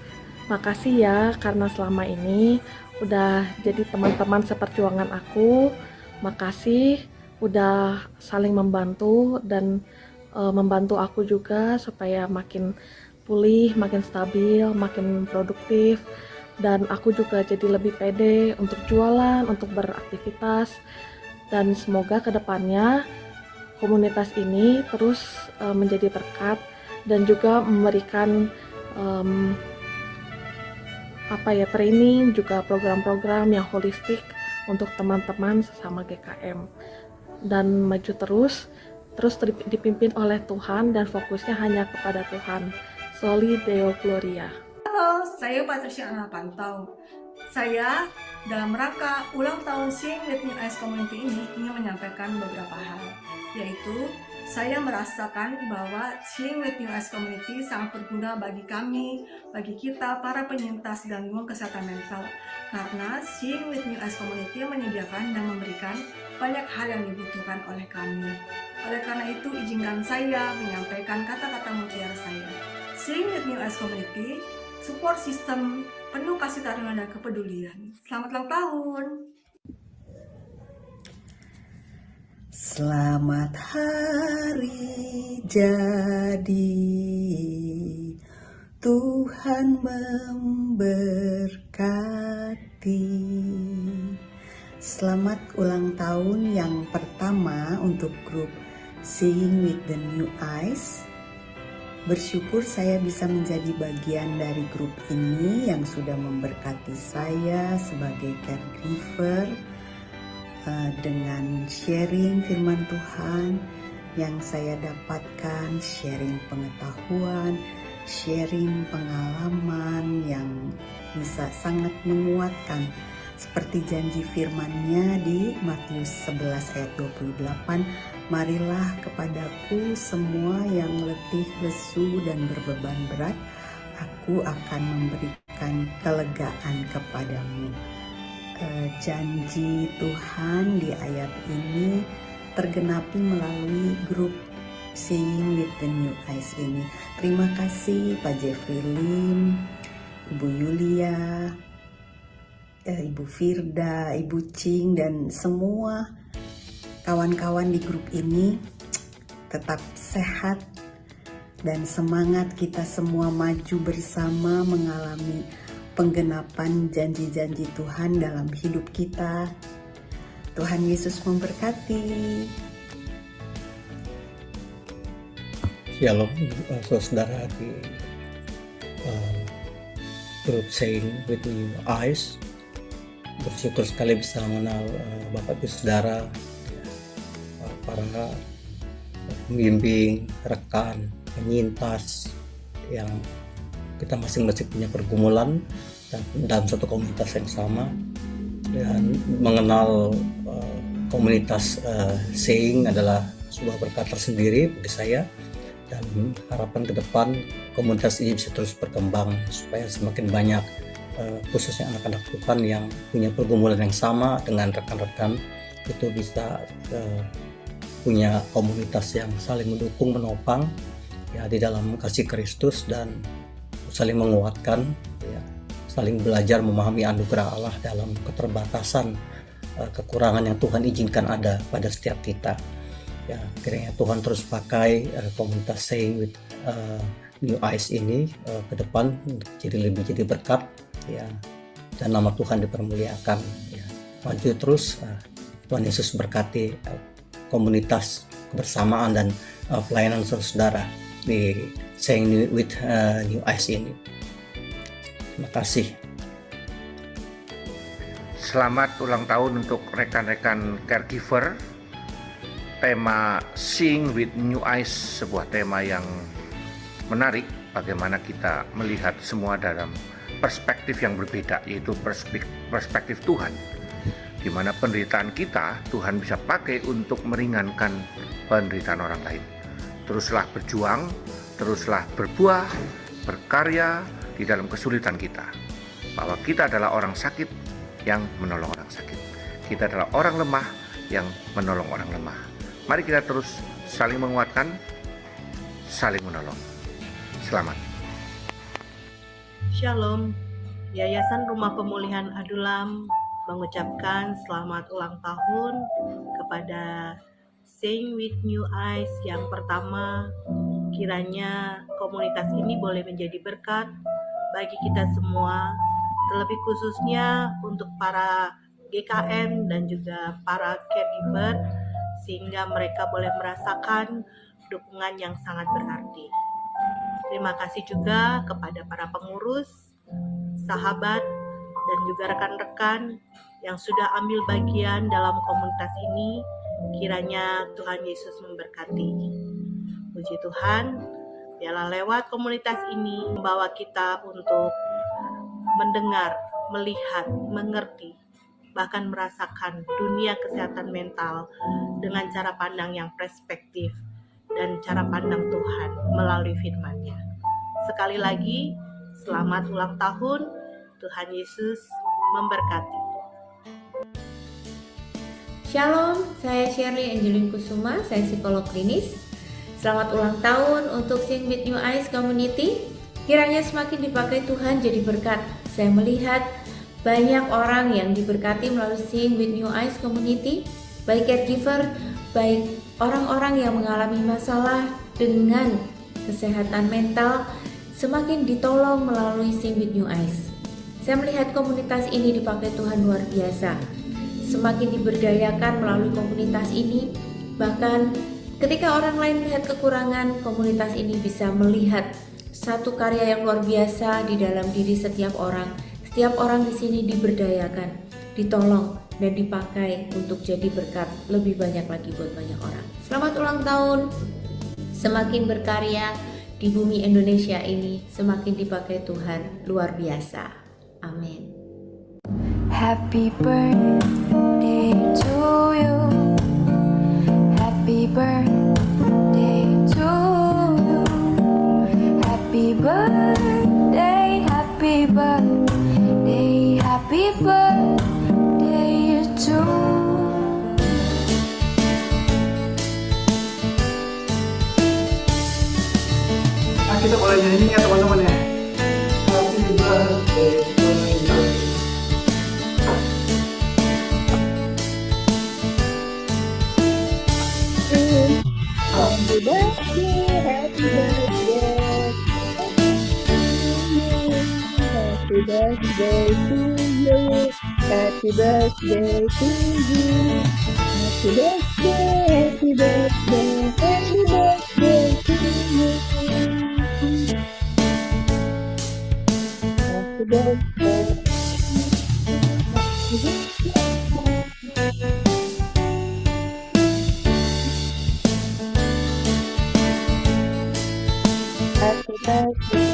makasih ya karena selama ini udah jadi teman-teman seperjuangan aku. Makasih udah saling membantu dan membantu aku juga supaya makin pulih, makin stabil, makin produktif. Dan aku juga jadi lebih pede untuk jualan, untuk beraktivitas. Dan semoga kedepannya komunitas ini terus menjadi berkat dan juga memberikan training, juga program-program yang holistik untuk teman-teman sesama GKM, dan maju terus dipimpin oleh Tuhan dan fokusnya hanya kepada Tuhan. Soli Deo Gloria. Halo, saya Patricia Anna Pantau. Saya dalam rangka ulang tahun Sing with New Eyes Community ini ingin menyampaikan beberapa hal, yaitu saya merasakan bahwa Sing with New Eyes Community sangat berguna bagi kami, bagi kita para penyintas gangguan kesehatan mental, karena Sing with New Eyes Community menyediakan dan memberikan banyak hal yang dibutuhkan oleh kami. Oleh karena itu, izinkan saya menyampaikan kata-kata mutiara saya. Sing with New Eyes Community, support system penuh kasih karunia dan kepedulian. Selamat ulang tahun. Selamat hari jadi, Tuhan memberkati. Selamat ulang tahun yang pertama untuk grup Sing with the New Eyes. Bersyukur saya bisa menjadi bagian dari grup ini yang sudah memberkati saya sebagai caregiver dengan sharing firman Tuhan yang saya dapatkan, sharing pengetahuan, sharing pengalaman yang bisa sangat menguatkan seperti janji firman-Nya di Matius 11 ayat 28, marilah kepadaku semua yang letih, lesu, dan berbeban berat, aku akan memberikan kelegaan kepadamu. Janji Tuhan di ayat ini tergenapi melalui grup Seeing with the New Eyes ini. Terima kasih Pak Jeffrey Lim, Ibu Yulia, Ibu Firda, Ibu Cing, dan semua kawan-kawan di grup ini. Tetap sehat dan semangat kita semua maju bersama mengalami penggenapan janji-janji Tuhan dalam hidup kita. Tuhan Yesus memberkati. Shalom saudara di grup Seeing with New Eyes. Bersyukur sekali bisa mengenal Bapak Ibu Saudara, para pembimbing, rekan, penyintas yang kita masing-masing punya pergumulan dan dalam satu komunitas yang sama, dan mengenal komunitas Seeing adalah sebuah berkat tersendiri bagi saya, dan harapan ke depan komunitas ini bisa terus berkembang supaya semakin banyak khususnya anak-anak Tuhan yang punya pergumulan yang sama dengan rekan-rekan itu bisa punya komunitas yang saling mendukung, menopang ya di dalam kasih Kristus, dan saling menguatkan ya, saling belajar memahami anugerah Allah dalam keterbatasan kekurangan yang Tuhan izinkan ada pada setiap kita. Ya, kiranya Tuhan terus pakai komunitas Seeing with New Eyes ini ke depan jadi berkat ya, dan nama Tuhan dipermuliakan ya. Maju terus, Tuhan Yesus berkati komunitas kebersamaan dan pelayanan saudara di Seeing with New Eyes ini. Terima kasih. Selamat ulang tahun untuk rekan-rekan caregiver. Tema Seeing with New Eyes, sebuah tema yang menarik, bagaimana kita melihat semua dalam perspektif yang berbeda, yaitu perspektif Tuhan, di mana penderitaan kita Tuhan bisa pakai untuk meringankan penderitaan orang lain. Teruslah berjuang, teruslah berbuah, berkarya di dalam kesulitan kita, bahwa kita adalah orang sakit yang menolong orang sakit, kita adalah orang lemah yang menolong orang lemah. Mari kita terus saling menguatkan, saling menolong. Selamat. Shalom. Yayasan Rumah Pemulihan Adulam mengucapkan selamat ulang tahun kepada Seeing with New Eyes yang pertama. Kiranya komunitas ini boleh menjadi berkat bagi kita semua, terlebih khususnya untuk para GKM dan juga para caregiver, sehingga mereka boleh merasakan dukungan yang sangat berarti. Terima kasih juga kepada para pengurus, sahabat, dan juga rekan-rekan yang sudah ambil bagian dalam komunitas ini. Kiranya Tuhan Yesus memberkati. Puji Tuhan, biarlah lewat komunitas ini membawa kita untuk mendengar, melihat, mengerti, bahkan merasakan dunia kesehatan mental dengan cara pandang yang perspektif dan cara pandang Tuhan melalui firman-Nya. Sekali lagi, selamat ulang tahun. Tuhan Yesus memberkati. Shalom, saya Shirley Angelin Kusuma, saya psikolog klinis. Selamat ulang tahun untuk Seeing with New Eyes Community. Kiranya semakin dipakai Tuhan jadi berkat. Saya melihat banyak orang yang diberkati melalui Seeing with New Eyes Community, baik caregiver, baik orang-orang yang mengalami masalah dengan kesehatan mental, semakin ditolong melalui Seeing with New Eyes. Saya melihat komunitas ini dipakai Tuhan luar biasa, semakin diberdayakan melalui komunitas ini. Bahkan ketika orang lain melihat kekurangan, komunitas ini bisa melihat satu karya yang luar biasa di dalam diri setiap orang. Setiap orang di sini diberdayakan, ditolong, dan dipakai untuk jadi berkat lebih banyak lagi buat banyak orang. Selamat ulang tahun, semakin berkarya di bumi Indonesia ini semakin dipakai Tuhan luar biasa. Amin. Happy birthday to you. Happy birthday to you. Happy birthday, happy birthday, happy birthday to you. Kita boleh nyanyi ya teman-teman ya. Happy birthday to you. Happy birthday, happy birthday. Happy birthday to you. Happy birthday to you. Happy birthday, happy birthday, happy birthday to you. Happy birthday. Happy birthday.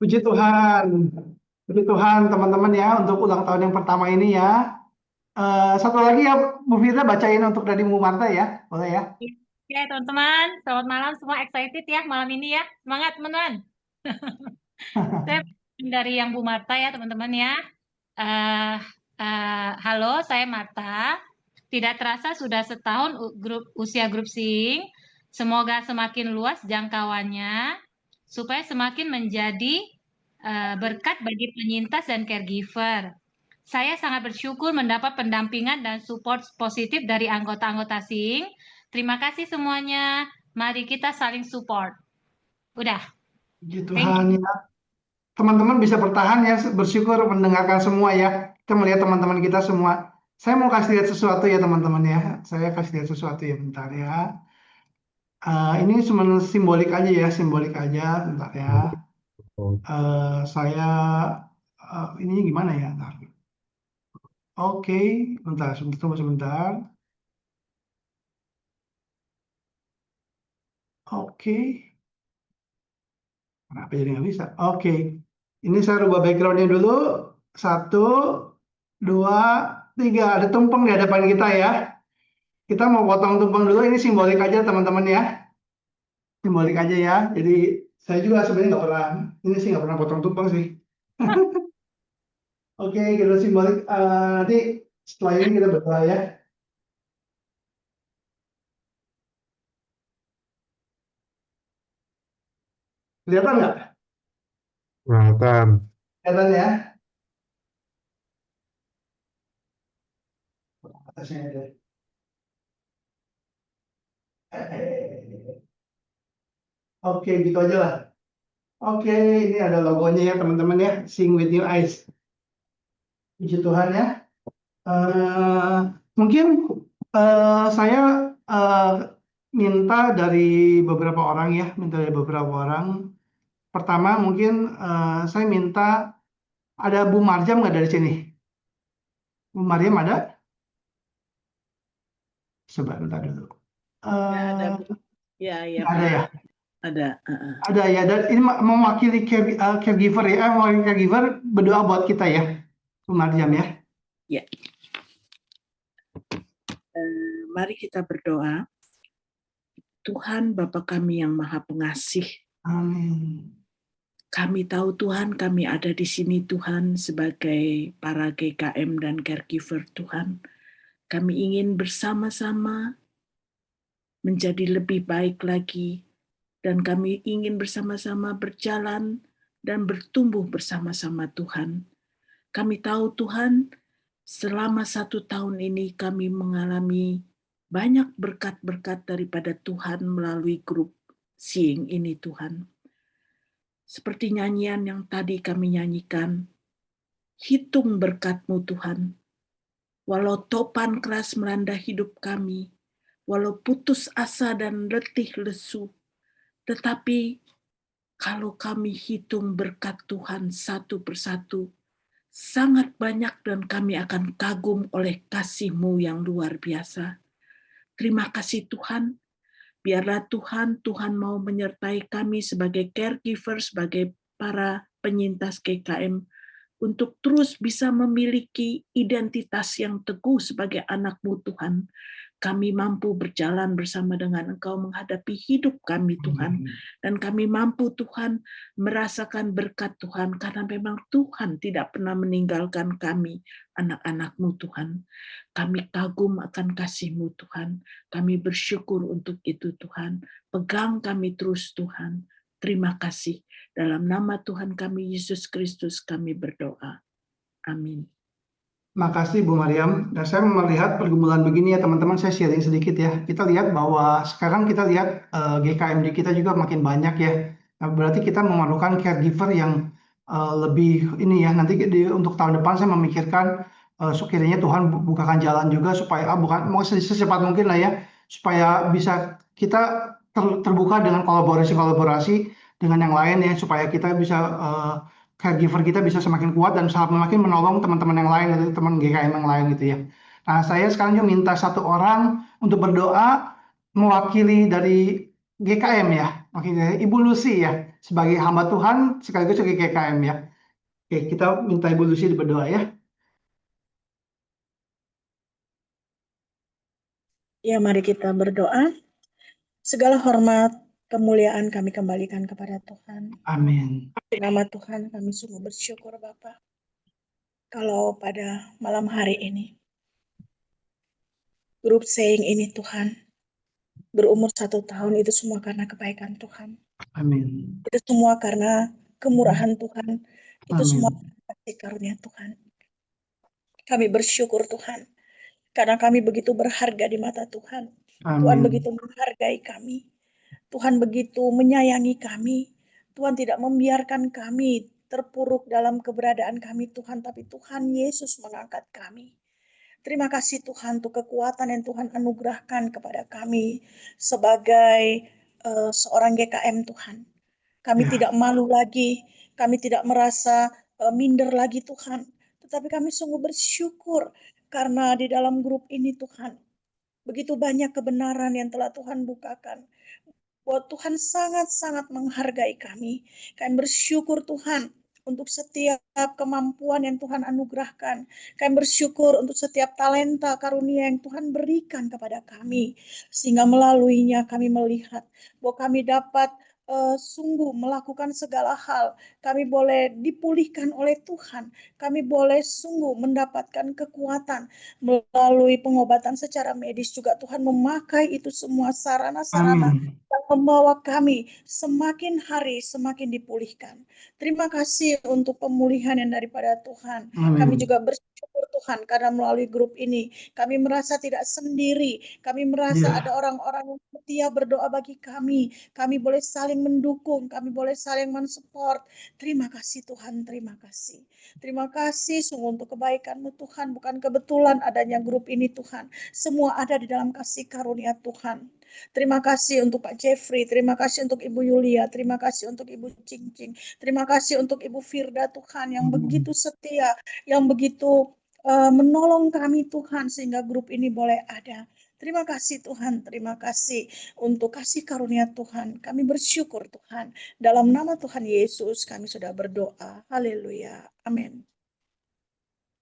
Puji Tuhan teman-teman ya untuk ulang tahun yang pertama ini ya. Satu lagi ya Bu Firda bacain untuk dari Bu Marta ya, boleh ya? Oke teman-teman, selamat malam semua, excited ya malam ini ya, semangat teman-teman. Saya dari yang Bu Marta ya teman-teman ya. Halo, saya Marta. Tidak terasa sudah setahun usia grup Sing. Semoga semakin luas jangkauannya, supaya semakin menjadi berkat bagi penyintas dan caregiver. Saya sangat bersyukur mendapat pendampingan dan support positif dari anggota-anggota Sing. Terima kasih semuanya. Mari kita saling support. Udah. Puji Tuhan ya. Teman-teman bisa bertahan ya, bersyukur mendengarkan semua ya. Kita melihat teman-teman kita semua. Saya mau kasih lihat sesuatu ya teman-teman ya. Saya kasih lihat sesuatu ya bentar ya. Ini cuma simbolik aja ya, simbolik aja. Bentar ya. Ini gimana ya? Bentar. Oke, bentar, tunggu sebentar. Oke. Kenapa jadi nggak bisa? Oke. Ini saya rubah backgroundnya dulu. 1, 2, 3. Ada tumpeng di hadapan kita ya. Kita mau potong tumpeng dulu. Ini simbolik aja teman-teman ya. Simbolik aja ya. Jadi saya juga sebenarnya nggak pernah. Ini sih nggak pernah potong tumpeng sih. Oke, kita simbolik. Nanti setelah ini kita berdoa ya. Kelihatan nggak? Kelihatan. Kelihatan ya? Atasnya ada. Oke, gitu aja lah. Oke, ini ada logonya ya teman-teman ya. Sing with New Eyes. Puji Tuhan ya. Mungkin saya minta dari beberapa orang ya. Pertama mungkin saya minta ada Bu Marjam nggak dari sini? Bu Marjam ada? Coba bentar dulu. Ada Bu. Ya, Ada ya? Ada. Ada ya, dan ini mewakili caregiver ya, mewakili caregiver berdoa buat kita ya, Bu Marjam ya. Ya. Mari kita berdoa. Tuhan Bapa kami yang Maha Pengasih. Amin. Kami tahu Tuhan, kami ada di sini Tuhan sebagai para GKM dan caregiver Tuhan. Kami ingin bersama-sama menjadi lebih baik lagi, dan kami ingin bersama-sama berjalan dan bertumbuh bersama-sama Tuhan. Kami tahu Tuhan, selama 1 tahun ini kami mengalami banyak berkat-berkat daripada Tuhan melalui grup Sing ini Tuhan. Seperti nyanyian yang tadi kami nyanyikan, hitung berkat-Mu Tuhan. walau topan keras melanda hidup kami, walau putus asa dan letih lesu, tetapi kalau kami hitung berkat Tuhan satu persatu, sangat banyak dan kami akan kagum oleh kasih-Mu yang luar biasa. Terima kasih Tuhan, biarlah Tuhan mau menyertai kami sebagai caregiver, sebagai para penyintas GKM, untuk terus bisa memiliki identitas yang teguh sebagai anak-Mu Tuhan. Kami mampu berjalan bersama dengan Engkau menghadapi hidup kami Tuhan. Dan kami mampu Tuhan merasakan berkat Tuhan karena memang Tuhan tidak pernah meninggalkan kami, anak-anak-Mu Tuhan. Kami kagum akan kasih-Mu Tuhan. Kami bersyukur untuk itu Tuhan. Pegang kami terus Tuhan. Terima kasih. Dalam nama Tuhan kami Yesus Kristus kami berdoa. Amin. Makasih Bu Mariam. Dan saya melihat pergumulan begini ya teman-teman, saya sharing sedikit ya. Kita lihat bahwa sekarang kita lihat GKMD kita juga makin banyak ya. Nah, berarti kita memerlukan caregiver yang lebih ini ya. Nanti untuk tahun depan saya memikirkan sekiranya Tuhan bukakan jalan juga supaya mau secepat mungkin lah ya, supaya bisa kita terbuka dengan kolaborasi dengan yang lain ya, supaya kita bisa caregiver kita bisa semakin kuat dan semakin menolong teman-teman yang lain, gitu, teman GKM yang lain gitu ya. Nah, saya sekarang juga minta satu orang untuk berdoa mewakili dari GKM ya, mewakili dari Ibu Lucy ya, sebagai hamba Tuhan sekaligus sebagai GKM ya. Oke, kita minta Ibu Lucy berdoa ya. Ya, mari kita berdoa. Segala hormat, kemuliaan kami kembalikan kepada Tuhan. Amin. Di nama Tuhan kami sungguh bersyukur Bapa. Kalau pada malam hari ini, grup saying ini Tuhan, berumur 1 tahun itu semua karena kebaikan Tuhan. Amin. Itu semua karena kemurahan Tuhan. Itu semua Amin. karena kasih karunia Tuhan. Kami bersyukur Tuhan, karena kami begitu berharga di mata Tuhan. Tuhan Amin. begitu menghargai kami. Tuhan begitu menyayangi kami. Tuhan tidak membiarkan kami terpuruk dalam keberadaan kami Tuhan, tapi Tuhan Yesus mengangkat kami. Terima kasih Tuhan untuk kekuatan yang Tuhan anugerahkan kepada kami sebagai seorang GKM Tuhan. Kami tidak malu lagi, kami tidak merasa minder lagi Tuhan, tetapi kami sungguh bersyukur karena di dalam grup ini Tuhan, begitu banyak kebenaran yang telah Tuhan bukakan. Bahwa Tuhan sangat-sangat menghargai kami. Kami bersyukur Tuhan untuk setiap kemampuan yang Tuhan anugerahkan. Kami bersyukur untuk setiap talenta karunia yang Tuhan berikan kepada kami. Sehingga melaluinya kami melihat bahwa kami dapat sungguh melakukan segala hal. Kami boleh dipulihkan oleh Tuhan. Kami boleh sungguh mendapatkan kekuatan melalui pengobatan secara medis juga. Tuhan memakai itu semua sarana-sarana yang membawa kami semakin hari semakin dipulihkan. Terima kasih untuk pemulihan yang daripada Tuhan. Amin. Kami juga bersyukur Tuhan karena melalui grup ini kami merasa tidak sendiri. Kami merasa ada orang-orang yang setia berdoa bagi kami. Kami boleh saling mendukung, kami boleh saling mensupport. Terima kasih Tuhan, terima kasih. Terima kasih sungguh untuk kebaikan-Mu Tuhan. Bukan kebetulan adanya grup ini Tuhan. Semua ada di dalam kasih karunia Tuhan. Terima kasih untuk Pak Jeffrey, terima kasih untuk Ibu Yulia, terima kasih untuk Ibu Cincin, terima kasih untuk Ibu Firda Tuhan yang begitu setia, yang begitu menolong kami Tuhan sehingga grup ini boleh ada. Terima kasih Tuhan, terima kasih untuk kasih karunia Tuhan. Kami bersyukur Tuhan. Dalam nama Tuhan Yesus kami sudah berdoa. Haleluya. Amin.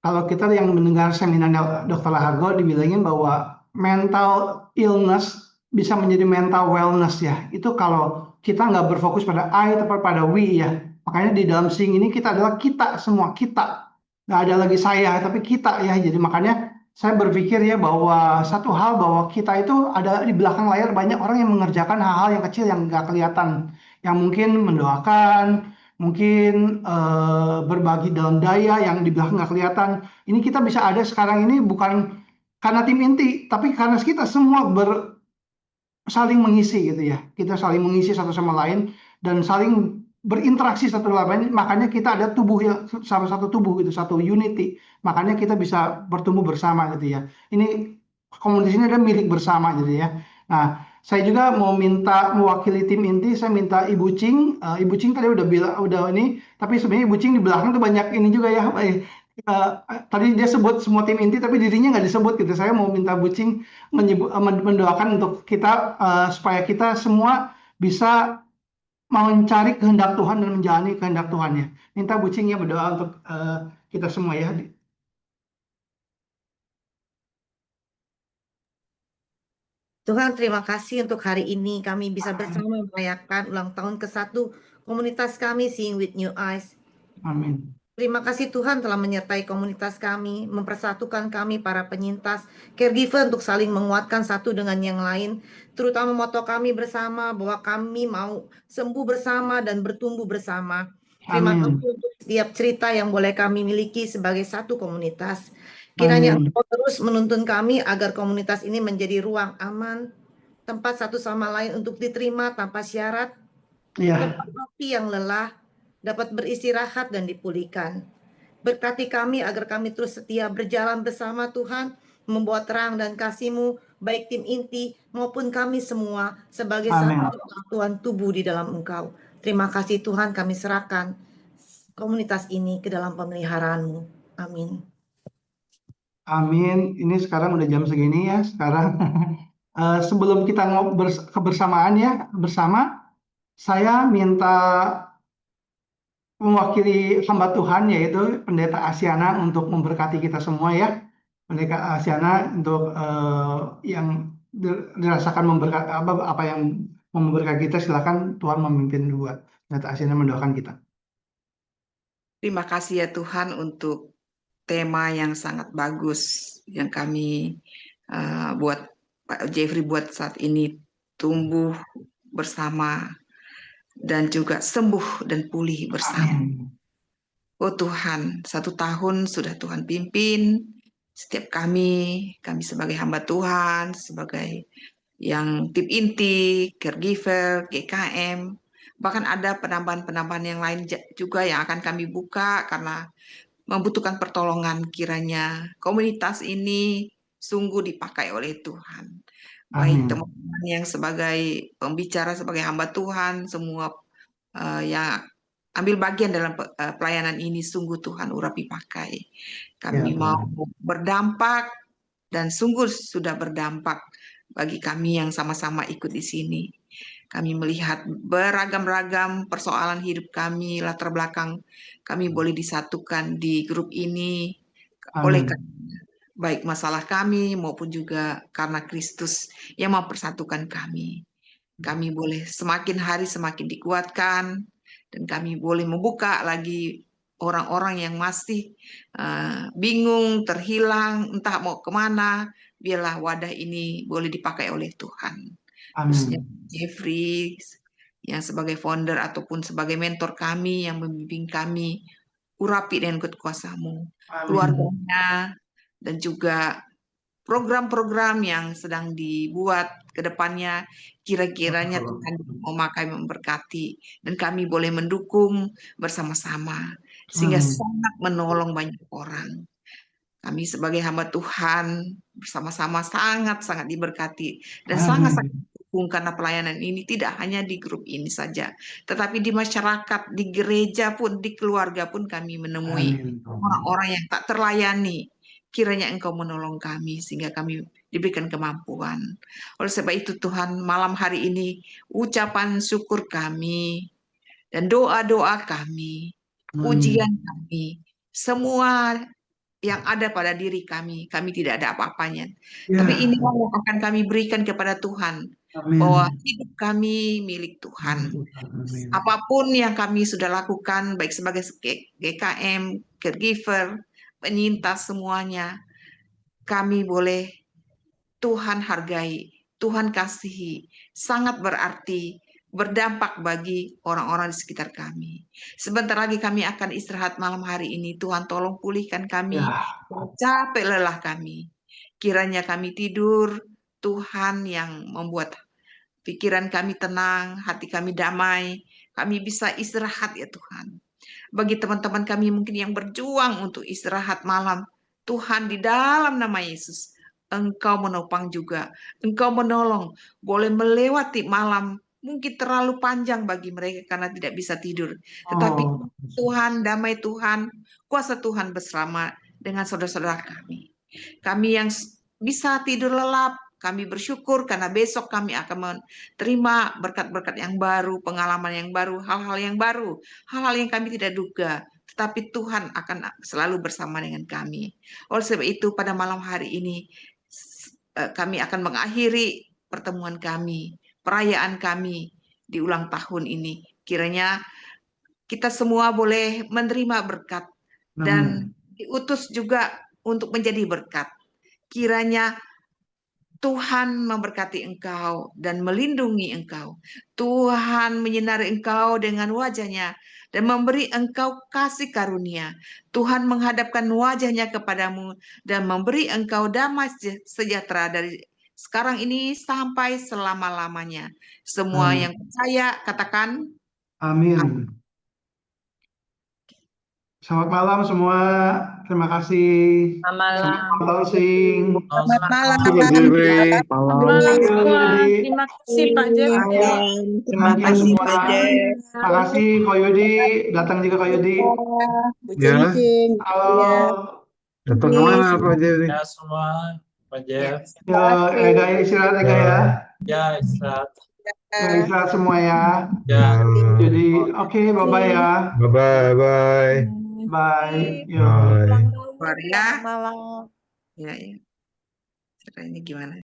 Kalau kita yang mendengar seminar Dr. Lahargo dibilangin bahwa mental illness bisa menjadi mental wellness ya. Itu kalau kita nggak berfokus pada I tapi pada we ya. Makanya di dalam sing ini kita adalah kita semua, kita. Nggak ada lagi saya, tapi kita ya. Jadi makanya saya berpikir ya bahwa satu hal bahwa kita itu ada di belakang layar banyak orang yang mengerjakan hal-hal yang kecil yang nggak kelihatan. Yang mungkin mendoakan, mungkin berbagi dalam daya yang di belakang nggak kelihatan. Ini kita bisa ada sekarang ini bukan karena tim inti, tapi karena kita semua saling mengisi gitu ya. Kita saling mengisi satu sama lain dan saling berinteraksi satu sama lain, makanya kita ada tubuh yang sama, satu tubuh gitu, satu unity, makanya kita bisa bertumbuh bersama gitu ya. Ini komunitas ini ada milik bersama gitu ya. Nah, saya juga mau minta mewakili tim inti, saya minta Ibu Cing. Ibu Cing tadi udah bilang, udah ini, tapi sebenarnya Ibu Cing di belakang tuh banyak ini juga ya. Tadi dia sebut semua tim inti, tapi dirinya nggak disebut gitu. Saya mau minta Bu Cing mendoakan untuk kita, supaya kita semua bisa mencari kehendak Tuhan dan menjalani kehendak Tuhan ya. Minta Bu Cing ya berdoa untuk kita semua ya. Tuhan, terima kasih untuk hari ini kami bisa bersama merayakan ulang tahun ke-1 komunitas kami Seeing with New Eyes. Amin. Terima kasih Tuhan telah menyertai komunitas kami, mempersatukan kami para penyintas, caregiver untuk saling menguatkan satu dengan yang lain, terutama moto kami bersama bahwa kami mau sembuh bersama dan bertumbuh bersama. Terima Amin. kasih untuk setiap cerita yang boleh kami miliki sebagai satu komunitas. Kiranya Amin. Engkau terus menuntun kami agar komunitas ini menjadi ruang aman, tempat satu sama lain untuk diterima tanpa syarat, Iya. tempat hati yang lelah dapat beristirahat dan dipulihkan. Berkati kami agar kami terus setia berjalan bersama Tuhan, membawa terang dan kasih-Mu, baik tim inti maupun kami semua sebagai Amin. satu kesatuan tubuh di dalam Engkau. Terima kasih Tuhan, kami serahkan komunitas ini ke dalam pemeliharaan-Mu. Amin. Amin. Ini sekarang udah jam segini ya. Sekarang sebelum kita kebersamaan ya bersama, saya minta mewakili hamba Tuhan yaitu Pendeta Asiana untuk memberkati kita semua ya. Pendeta Asiana untuk yang dirasakan memberkati apa yang memberkati kita, silakan Tuhan memimpin dua. Pendeta Asiana mendoakan kita. Terima kasih ya Tuhan untuk tema yang sangat bagus yang kami buat Pak Jeffrey buat saat ini, tumbuh bersama dan juga sembuh dan pulih bersama. Oh Tuhan, 1 tahun sudah Tuhan pimpin setiap kami sebagai hamba Tuhan, sebagai yang tim inti, caregiver, GKM, bahkan ada penambahan-penambahan yang lain juga yang akan kami buka karena membutuhkan pertolongan. Kiranya komunitas ini sungguh dipakai oleh Tuhan. Baik teman-teman yang sebagai pembicara, sebagai hamba Tuhan, semua yang ambil bagian dalam pelayanan ini, sungguh Tuhan urapi pakai. Kami mau berdampak dan sungguh sudah berdampak bagi kami yang sama-sama ikut di sini. Kami melihat beragam-ragam persoalan hidup kami, latar belakang kami boleh disatukan di grup ini oleh baik masalah kami maupun juga karena Kristus yang mempersatukan kami. Kami boleh semakin hari semakin dikuatkan dan kami boleh membuka lagi orang-orang yang masih bingung, terhilang, entah mau kemana. Biarlah wadah ini boleh dipakai oleh Tuhan. Khususnya Jeffrey yang sebagai founder ataupun sebagai mentor kami yang membimbing kami, urapi dengan kuasa-Mu, keluarganya, dan juga program-program yang sedang dibuat ke depannya, kira-kiranya Tuhan memakai memberkati, dan kami boleh mendukung bersama-sama, sehingga sangat menolong banyak orang. Kami sebagai hamba Tuhan bersama-sama sangat-sangat diberkati dan sangat-sangat didukung karena pelayanan ini tidak hanya di grup ini saja, tetapi di masyarakat, di gereja pun, di keluarga pun kami menemui orang-orang yang tak terlayani. Kiranya Engkau menolong kami sehingga kami diberikan kemampuan. Oleh sebab itu Tuhan, malam hari ini ucapan syukur kami dan doa-doa kami, pujian kami, semua yang ada pada diri kami tidak ada apa-apanya. Tapi inilah yang akan kami berikan kepada Tuhan, bahwa hidup kami milik Tuhan. Apapun yang kami sudah lakukan, baik sebagai GKM, caregiver, penyintas semuanya, kami boleh Tuhan hargai, Tuhan kasihi, sangat berarti, berdampak bagi orang-orang di sekitar kami. Sebentar lagi kami akan istirahat malam hari ini. Tuhan tolong pulihkan kami, capek lelah kami. Kiranya kami tidur, Tuhan yang membuat pikiran kami tenang, hati kami damai, kami bisa istirahat ya Tuhan. Bagi teman-teman kami mungkin yang berjuang untuk istirahat malam, Tuhan di dalam nama Yesus, Engkau menopang juga, Engkau menolong, boleh melewati malam mungkin terlalu panjang bagi mereka karena tidak bisa tidur. Tetapi Tuhan, damai Tuhan, kuasa Tuhan bersama dengan saudara-saudara kami. Kami yang bisa tidur lelap, kami bersyukur karena besok kami akan menerima berkat-berkat yang baru, pengalaman yang baru, hal-hal yang baru, hal-hal yang kami tidak duga. Tetapi Tuhan akan selalu bersama dengan kami. Oleh sebab itu pada malam hari ini kami akan mengakhiri pertemuan kami, perayaan kami di ulang tahun ini. Kiranya kita semua boleh menerima berkat dan diutus juga untuk menjadi berkat. Kiranya Tuhan memberkati engkau dan melindungi engkau. Tuhan menyinari engkau dengan wajahnya dan memberi engkau kasih karunia. Tuhan menghadapkan wajahnya kepadamu dan memberi engkau damai sejahtera dari sekarang ini sampai selama-lamanya. Semua yang percaya katakan Amin. Selamat malam semua. Terima kasih. Selamat malam. Sing. Selamat malam. Terima kasih Pak Jeff. Terima kasih Pak Jeff. Terima kasih Ko Yudi. Datang juga Ko Yudi. Ya. Halo. Datang kemana Pak Jeff? Ya semua, Pak Jeff. Yo, Ega istirahat Ega ya. Ya istirahat. Istirahat semua ya. Ya. Jadi oke, bye-bye ya. Bye-bye. Bye. Bye. Maria. Ya, ya. Caranya gimana?